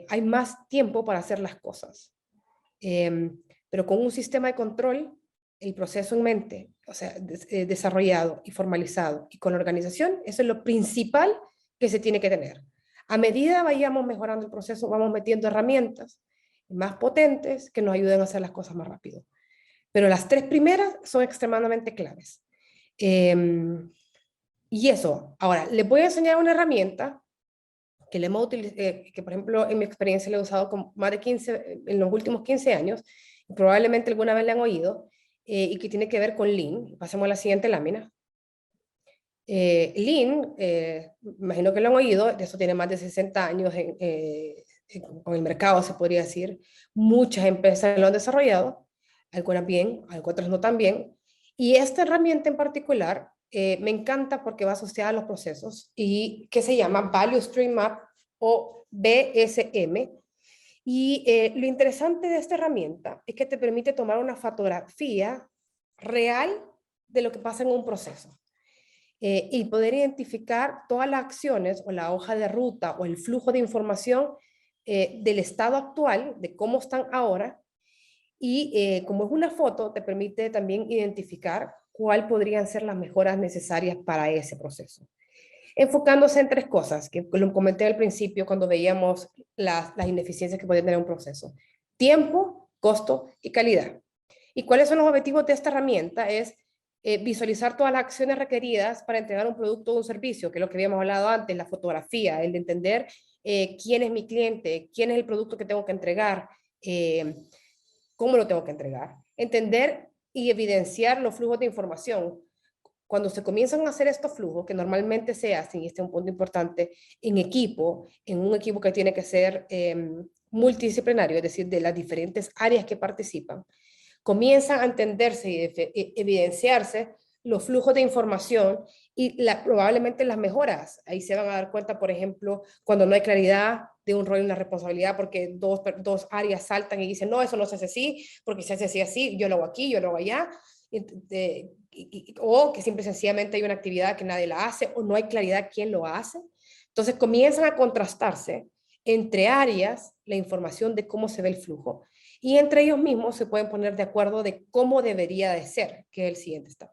hay más tiempo para hacer las cosas. Pero con un sistema de control, el proceso en mente, o sea, desarrollado y formalizado y con organización, eso es lo principal que se tiene que tener. A medida vayamos mejorando el proceso, vamos metiendo herramientas más potentes que nos ayuden a hacer las cosas más rápido. Pero las tres primeras son extremadamente claves. Y eso, ahora, les voy a enseñar una herramienta que, que por ejemplo en mi experiencia la he usado con más de 15, en los últimos 15 años, y probablemente alguna vez la han oído, y que tiene que ver con Lean. Pasemos a la siguiente lámina. Lean, imagino que lo han oído, eso tiene más de 60 años con el mercado, se podría decir. Muchas empresas lo han desarrollado, algunas bien, otras no tan bien. Y esta herramienta en particular me encanta porque va asociada a los procesos y que se llama Value Stream Map o BSM. Y lo interesante de esta herramienta es que te permite tomar una fotografía real de lo que pasa en un proceso. Y poder identificar todas las acciones o la hoja de ruta o el flujo de información del estado actual, de cómo están ahora, y como es una foto, te permite también identificar cuáles podrían ser las mejoras necesarias para ese proceso. Enfocándose en tres cosas, que lo comenté al principio cuando veíamos las ineficiencias que puede tener un proceso. Tiempo, costo y calidad. ¿Y cuáles son los objetivos de esta herramienta? Es visualizar todas las acciones requeridas para entregar un producto o un servicio, que es lo que habíamos hablado antes, la fotografía, el de entender quién es mi cliente, quién es el producto que tengo que entregar, cómo lo tengo que entregar. Entender y evidenciar los flujos de información. Cuando se comienzan a hacer estos flujos, que normalmente se hacen, y este es un punto importante, en equipo, en un equipo que tiene que ser multidisciplinario, es decir, de las diferentes áreas que participan, comienzan a entenderse y evidenciarse los flujos de información y probablemente las mejoras. Ahí se van a dar cuenta, por ejemplo, cuando no hay claridad de un rol y una responsabilidad, porque dos áreas saltan y dicen, no, eso no se hace así, porque se hace así, yo lo hago aquí, yo lo hago allá, o que simple y sencillamente hay una actividad que nadie la hace, o no hay claridad quién lo hace. Entonces comienzan a contrastarse entre áreas la información de cómo se ve el flujo, y entre ellos mismos se pueden poner de acuerdo de cómo debería de ser, que es el siguiente estado.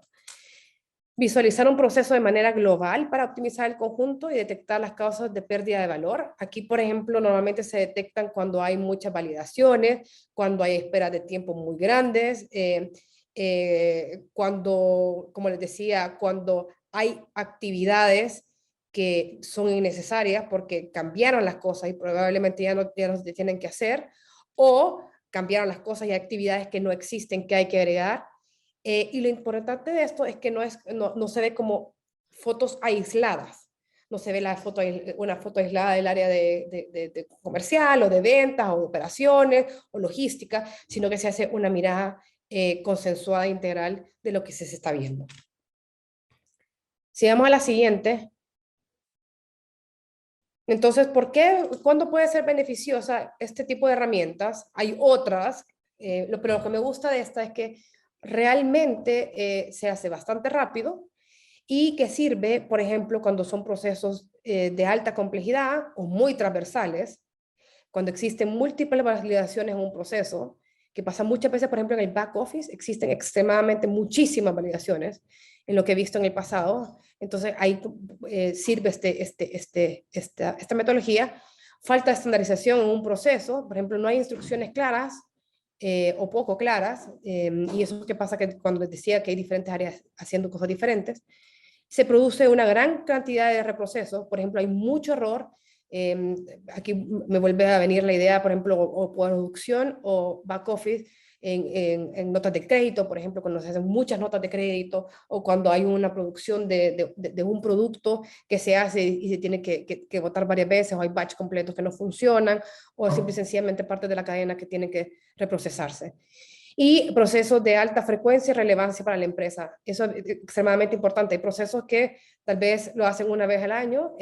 Visualizar un proceso de manera global para optimizar el conjunto y detectar las causas de pérdida de valor. Aquí, por ejemplo, normalmente se detectan cuando hay muchas validaciones, cuando hay esperas de tiempo muy grandes, cuando, como les decía, cuando hay actividades que son innecesarias porque cambiaron las cosas y probablemente ya no se tienen que hacer, o cambiaron las cosas y hay actividades que no existen que hay que agregar. Y lo importante de esto es que no se ve como fotos aisladas. No se ve una foto aislada del área de comercial o de ventas o de operaciones o logística, sino que se hace una mirada consensuada e integral de lo que se está viendo. Si vamos a la siguiente. Entonces, ¿cuándo puede ser beneficiosa este tipo de herramientas? Hay otras, pero lo que me gusta de esta es que realmente se hace bastante rápido y que sirve, por ejemplo, cuando son procesos de alta complejidad o muy transversales, cuando existen múltiples validaciones en un proceso, que pasa muchas veces, por ejemplo, en el back office, existen extremadamente muchísimas validaciones en lo que he visto en el pasado. Entonces, ahí sirve esta metodología. Falta estandarización en un proceso, por ejemplo, no hay instrucciones claras o poco claras, y eso es que pasa que cuando les decía que hay diferentes áreas haciendo cosas diferentes, se produce una gran cantidad de reprocesos. Por ejemplo, hay mucho error. Aquí me vuelve a venir la idea, por ejemplo, o producción o back office en notas de crédito, por ejemplo, cuando se hacen muchas notas de crédito, o cuando hay una producción de un producto que se hace y se tiene que botar varias veces, o hay batch completos que no funcionan, o simple y sencillamente parte de la cadena que tiene que reprocesarse. Y procesos de alta frecuencia y relevancia para la empresa. Eso es extremadamente importante. Hay procesos que tal vez lo hacen una vez al año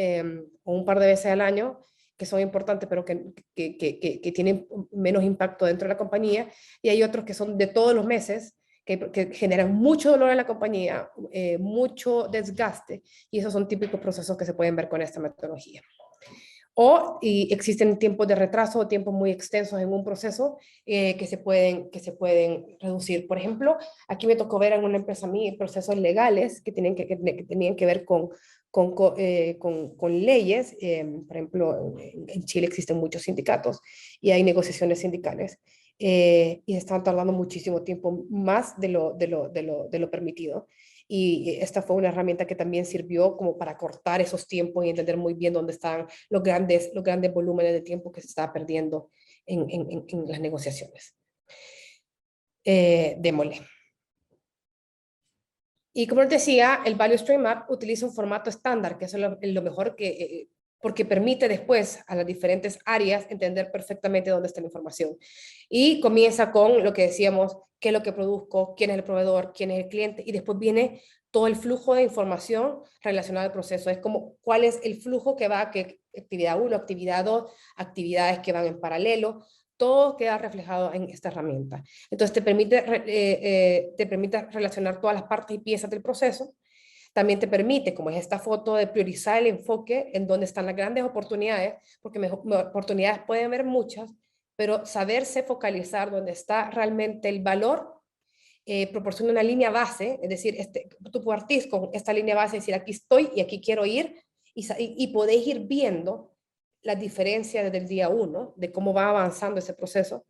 o un par de veces al año, que son importantes, pero que tienen menos impacto dentro de la compañía. Y hay otros que son de todos los meses, que generan mucho dolor en la compañía, mucho desgaste, y esos son típicos procesos que se pueden ver con esta metodología. Y existen tiempos de retraso o tiempos muy extensos en un proceso que se pueden reducir. Por ejemplo, aquí me tocó ver en una empresa a mí procesos legales que tenían que ver con leyes. Por ejemplo, en Chile existen muchos sindicatos y hay negociaciones sindicales. Y están tardando muchísimo tiempo, más de lo permitido. Y esta fue una herramienta que también sirvió como para cortar esos tiempos y entender muy bien dónde están los grandes volúmenes de tiempo que se está perdiendo en las negociaciones. Démosle. Y como les decía, el Value Stream Map utiliza un formato estándar, que es lo mejor porque permite después a las diferentes áreas entender perfectamente dónde está la información. Y comienza con lo que decíamos, qué es lo que produzco, quién es el proveedor, quién es el cliente, y después viene todo el flujo de información relacionado al proceso. Es como cuál es el flujo que va, que actividad 1, actividad 2, actividades que van en paralelo, todo queda reflejado en esta herramienta. Entonces te permite relacionar todas las partes y piezas del proceso. También te permite, como es esta foto, de priorizar el enfoque en dónde están las grandes oportunidades, porque oportunidades pueden haber muchas, pero saberse focalizar dónde está realmente el valor proporciona una línea base, es decir, tú partís con esta línea base, es decir, aquí estoy y aquí quiero ir, y podéis ir viendo las diferencias desde el día 1, de cómo va avanzando ese proceso,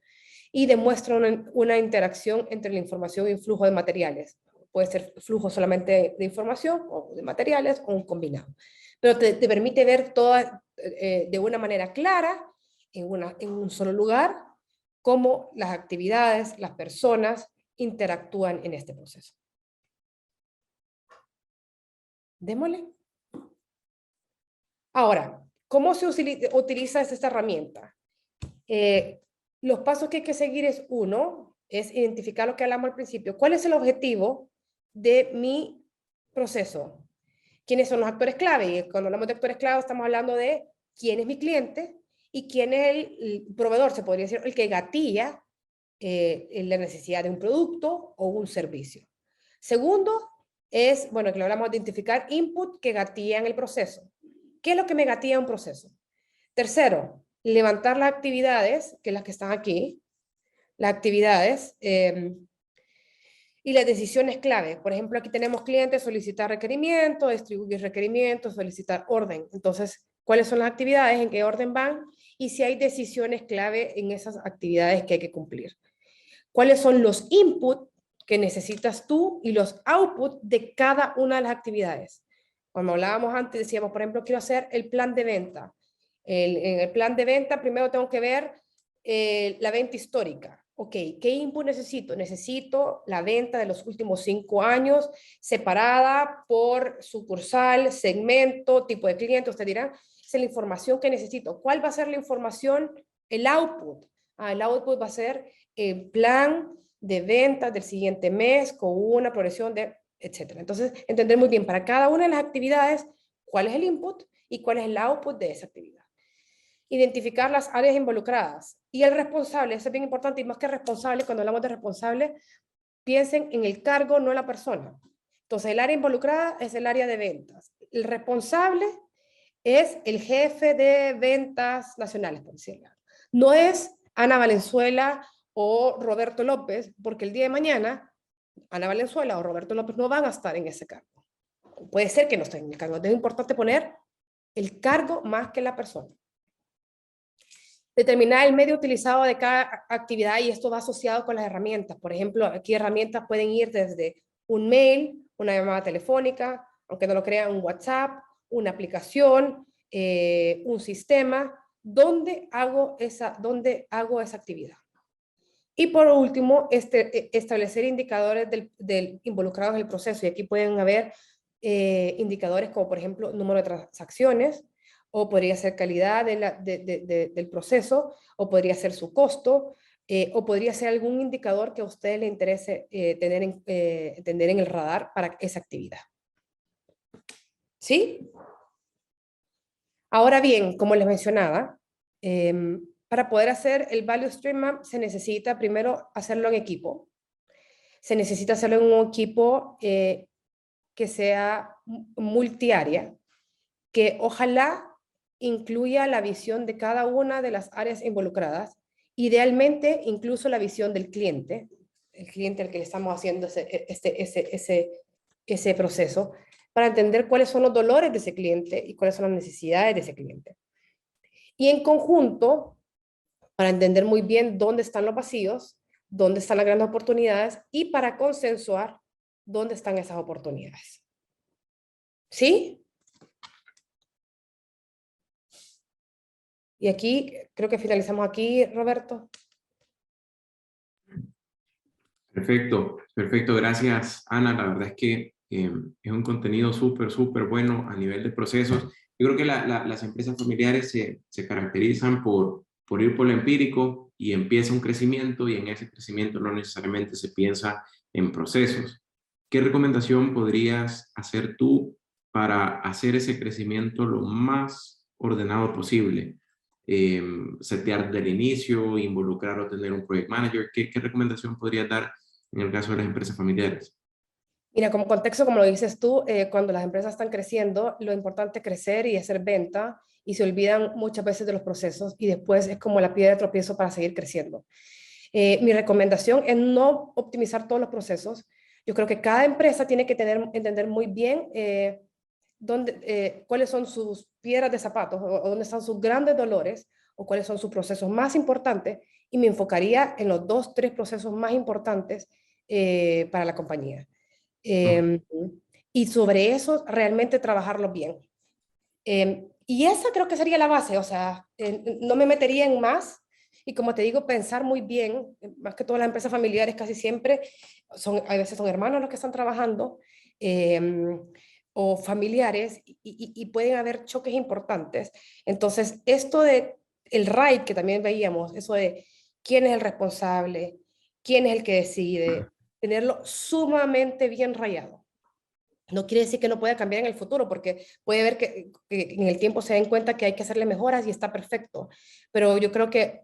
y demuestra una interacción entre la información y el flujo de materiales. Puede ser flujo solamente de información o de materiales o un combinado. Pero te permite ver todo de una manera clara, en un solo lugar, cómo las actividades, las personas interactúan en este proceso. Démosle. Ahora, ¿cómo se utiliza esta herramienta? Los pasos que hay que seguir es uno, es identificar lo que hablamos al principio. ¿Cuál es el objetivo de mi proceso? ¿Quiénes son los actores clave? Y cuando hablamos de actores clave estamos hablando de quién es mi cliente y quién es el proveedor, se podría decir, el que gatilla la necesidad de un producto o un servicio. Segundo es, bueno, que lo hablamos de identificar input que gatillan el proceso. ¿Qué es lo que me gatilla un proceso? Tercero, levantar las actividades, que es las que están aquí, las actividades y las decisiones clave. Por ejemplo, aquí tenemos clientes, solicitar requerimientos, distribuir requerimientos, solicitar orden. Entonces, ¿cuáles son las actividades? ¿En qué orden van? Y si hay decisiones clave en esas actividades que hay que cumplir. ¿Cuáles son los inputs que necesitas tú y los outputs de cada una de las actividades? Cuando hablábamos antes, decíamos, por ejemplo, quiero hacer el plan de venta. En el plan de venta, primero tengo que ver la venta histórica. Ok, ¿qué input necesito? Necesito la venta de los últimos 5 años, separada por sucursal, segmento, tipo de cliente. Usted dirá, es la información que necesito. ¿Cuál va a ser la información? El output. El output va a ser el plan de ventas del siguiente mes con una progresión de, etcétera. Entonces, entender muy bien para cada una de las actividades cuál es el input y cuál es el output de esa actividad. Identificar las áreas involucradas. Y el responsable, eso es bien importante, y más que responsable, cuando hablamos de responsable, piensen en el cargo, no en la persona. Entonces, el área involucrada es el área de ventas. El responsable es el jefe de ventas nacionales, por decirlo. No es Ana Valenzuela o Roberto López, porque el día de mañana Ana Valenzuela o Roberto López no van a estar en ese cargo. Puede ser que no estén en el cargo. Es importante poner el cargo más que la persona. Determinar el medio utilizado de cada actividad, y esto va asociado con las herramientas. Por ejemplo, aquí herramientas pueden ir desde un mail, una llamada telefónica, aunque no lo crean, un WhatsApp, una aplicación, un sistema, ¿dónde hago esa actividad? Y por último, establecer indicadores involucrados en el proceso. Y aquí pueden haber indicadores como, por ejemplo, número de transacciones, o podría ser calidad del proceso, o podría ser su costo, o podría ser algún indicador que a usted le interese tener en el radar para esa actividad. ¿Sí? Ahora bien, como les mencionaba, para poder hacer el Value Stream Map se necesita primero hacerlo en equipo. Se necesita hacerlo en un equipo que sea multiárea, que ojalá incluya la visión de cada una de las áreas involucradas, idealmente incluso la visión del cliente, el cliente al que le estamos haciendo ese proceso, para entender cuáles son los dolores de ese cliente y cuáles son las necesidades de ese cliente. Y en conjunto, para entender muy bien dónde están los vacíos, dónde están las grandes oportunidades y para consensuar dónde están esas oportunidades. ¿Sí? Y aquí, creo que finalizamos aquí, Roberto. Perfecto, perfecto. Gracias, Ana. La verdad es que es un contenido súper, súper bueno a nivel de procesos. Yo creo que las empresas familiares se caracterizan por ir por lo empírico y empieza un crecimiento y en ese crecimiento no necesariamente se piensa en procesos. ¿Qué recomendación podrías hacer tú para hacer ese crecimiento lo más ordenado posible? Setear del inicio, involucrar o tener un project manager. ¿Qué recomendación podrías dar en el caso de las empresas familiares? Mira, como contexto, como lo dices tú, cuando las empresas están creciendo, lo importante es crecer y hacer venta y se olvidan muchas veces de los procesos y después es como la piedra de tropiezo para seguir creciendo. Mi recomendación es no optimizar todos los procesos. Yo creo que cada empresa tiene que entender muy bien cuáles son sus piedras de zapatos o dónde están sus grandes dolores o cuáles son sus procesos más importantes y me enfocaría en los 2, 3 procesos más importantes para la compañía. Y sobre eso realmente trabajarlo bien. Y esa creo que sería la base, o sea, no me metería en más y como te digo, pensar muy bien, más que todas las empresas familiares casi siempre, a veces son hermanos los que están trabajando o familiares y pueden haber choques importantes. Entonces, esto de el RAID que también veíamos, eso de quién es el responsable, quién es el que decide, tenerlo sumamente bien rayado. No quiere decir que no pueda cambiar en el futuro, porque puede ver que en el tiempo se den cuenta que hay que hacerle mejoras y está perfecto. Pero yo creo que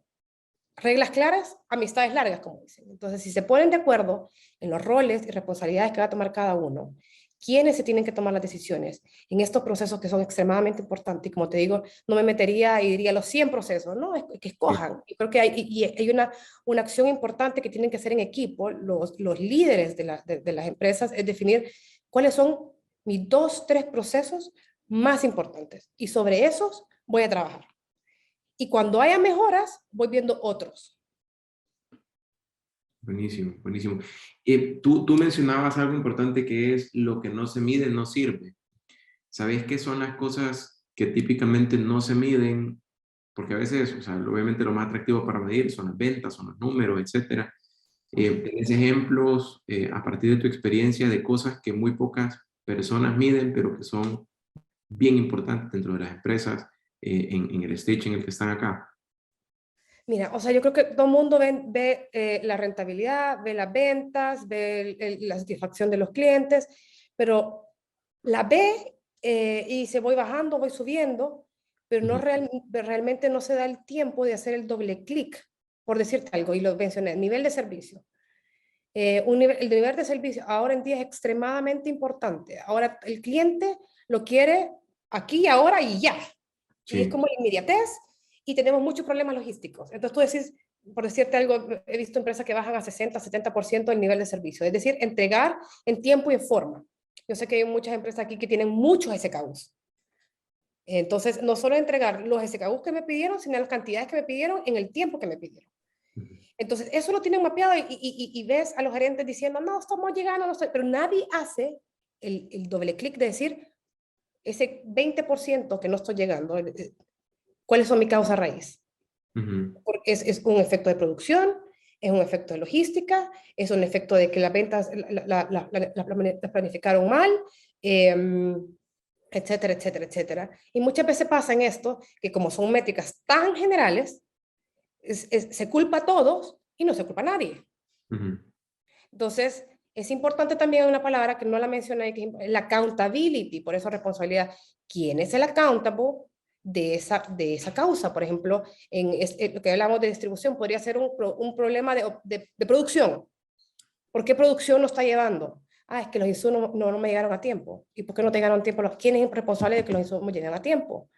reglas claras, amistades largas, como dicen. Entonces, si se ponen de acuerdo en los roles y responsabilidades que va a tomar cada uno, quiénes se tienen que tomar las decisiones en estos procesos que son extremadamente importantes. Y como te digo, no me metería y diría los 100 procesos, no, es que escojan. Yo creo que hay una acción importante que tienen que hacer en equipo, los líderes de las empresas, es definir cuáles son mis 2, 3 procesos más importantes. Y sobre esos voy a trabajar. Y cuando haya mejoras, voy viendo otros. Buenísimo, buenísimo. Tú mencionabas algo importante que es lo que no se mide no sirve. ¿Sabes qué son las cosas que típicamente no se miden? Porque a veces, o sea, obviamente lo más atractivo para medir son las ventas, son los números, etcétera. ¿Tienes ejemplos a partir de tu experiencia de cosas que muy pocas personas miden, pero que son bien importantes dentro de las empresas en el stage en el que están acá? Mira, o sea, yo creo que todo el mundo ve la rentabilidad, ve las ventas, ve la satisfacción de los clientes, pero la ve y se voy bajando, voy subiendo, pero no realmente no se da el tiempo de hacer el doble clic, por decirte algo, y lo mencioné, nivel de servicio. El nivel de servicio ahora en día es extremadamente importante. Ahora el cliente lo quiere aquí, ahora y ya. Y es Sí. como la inmediatez y tenemos muchos problemas logísticos. Entonces tú decís, por decirte algo, he visto empresas que bajan a 60, 70% el nivel de servicio. Es decir, entregar en tiempo y en forma. Yo sé que hay muchas empresas aquí que tienen muchos SKUs. Entonces, no solo entregar los SKUs que me pidieron, sino las cantidades que me pidieron en el tiempo que me pidieron. Entonces, eso lo tienen mapeado y ves a los gerentes diciendo, no, estamos llegando, no sé, pero nadie hace el doble clic de decir, ese 20% que no estoy llegando, ¿cuáles son mi causa raíz? Porque es un efecto de producción, es un efecto de logística, es un efecto de que las ventas la planificaron mal, etcétera, etcétera, etcétera. Y muchas veces pasa en esto, que como son métricas tan generales, se culpa a todos y no se culpa a nadie. Entonces, es importante también una palabra que no la mencioné, que es la accountability, por eso responsabilidad. ¿Quién es el accountable de esa causa? Por ejemplo, en lo que hablamos de distribución, podría ser un problema de producción. ¿Por qué producción no está llevando? Ah, es que los insumos no me llegaron a tiempo. ¿Y por qué no te llegaron a tiempo? ¿Quién es el responsable de que los insumos lleguen a tiempo?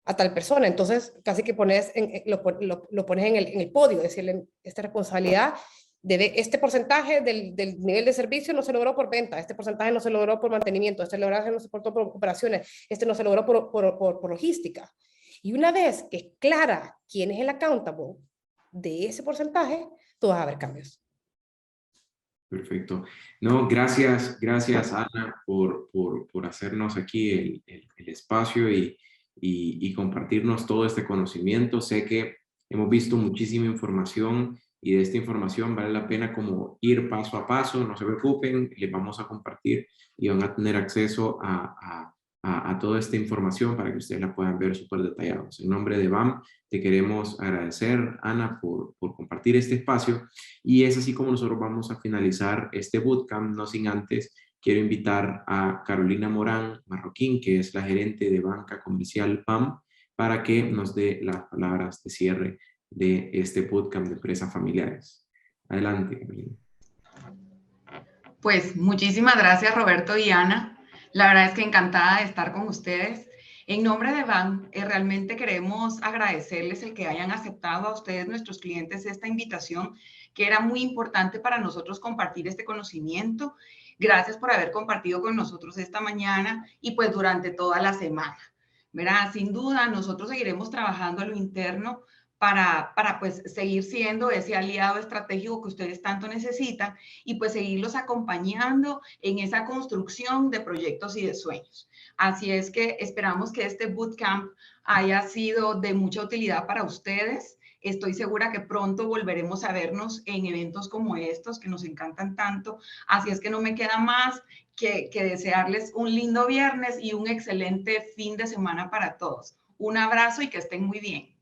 A tal persona. Entonces, casi que lo pones en el podio, decirle, esta responsabilidad, este porcentaje del nivel de servicio no se logró por venta, este porcentaje no se logró por mantenimiento, este porcentaje no se logró por operaciones, este no se logró por logística. Y una vez que es clara quién es el accountable de ese porcentaje, tú vas a ver cambios. Perfecto. No, gracias Ana por hacernos aquí el espacio y compartirnos todo este conocimiento. Sé que hemos visto muchísima información y de esta información vale la pena como ir paso a paso, no se preocupen, les vamos a compartir y van a tener acceso a toda esta información para que ustedes la puedan ver súper detallados. En nombre de BAM, te queremos agradecer, Ana, por compartir este espacio. Y es así como nosotros vamos a finalizar este bootcamp, no sin antes quiero invitar a Carolina Morán Marroquín, que es la gerente de banca comercial BAM, para que nos dé las palabras de cierre de este bootcamp de empresas familiares. Adelante, Carolina. Pues muchísimas gracias, Roberto y Ana. La verdad es que encantada de estar con ustedes. En nombre de BAM, realmente queremos agradecerles el que hayan aceptado a ustedes, nuestros clientes, esta invitación, que era muy importante para nosotros compartir este conocimiento. Gracias por haber compartido con nosotros esta mañana y pues durante toda la semana. ¿Verdad? Sin duda, nosotros seguiremos trabajando a lo interno para pues seguir siendo ese aliado estratégico que ustedes tanto necesitan y pues seguirlos acompañando en esa construcción de proyectos y de sueños. Así es que esperamos que este bootcamp haya sido de mucha utilidad para ustedes. Estoy segura que pronto volveremos a vernos en eventos como estos que nos encantan tanto. Así es que no me queda más que desearles un lindo viernes y un excelente fin de semana para todos. Un abrazo y que estén muy bien.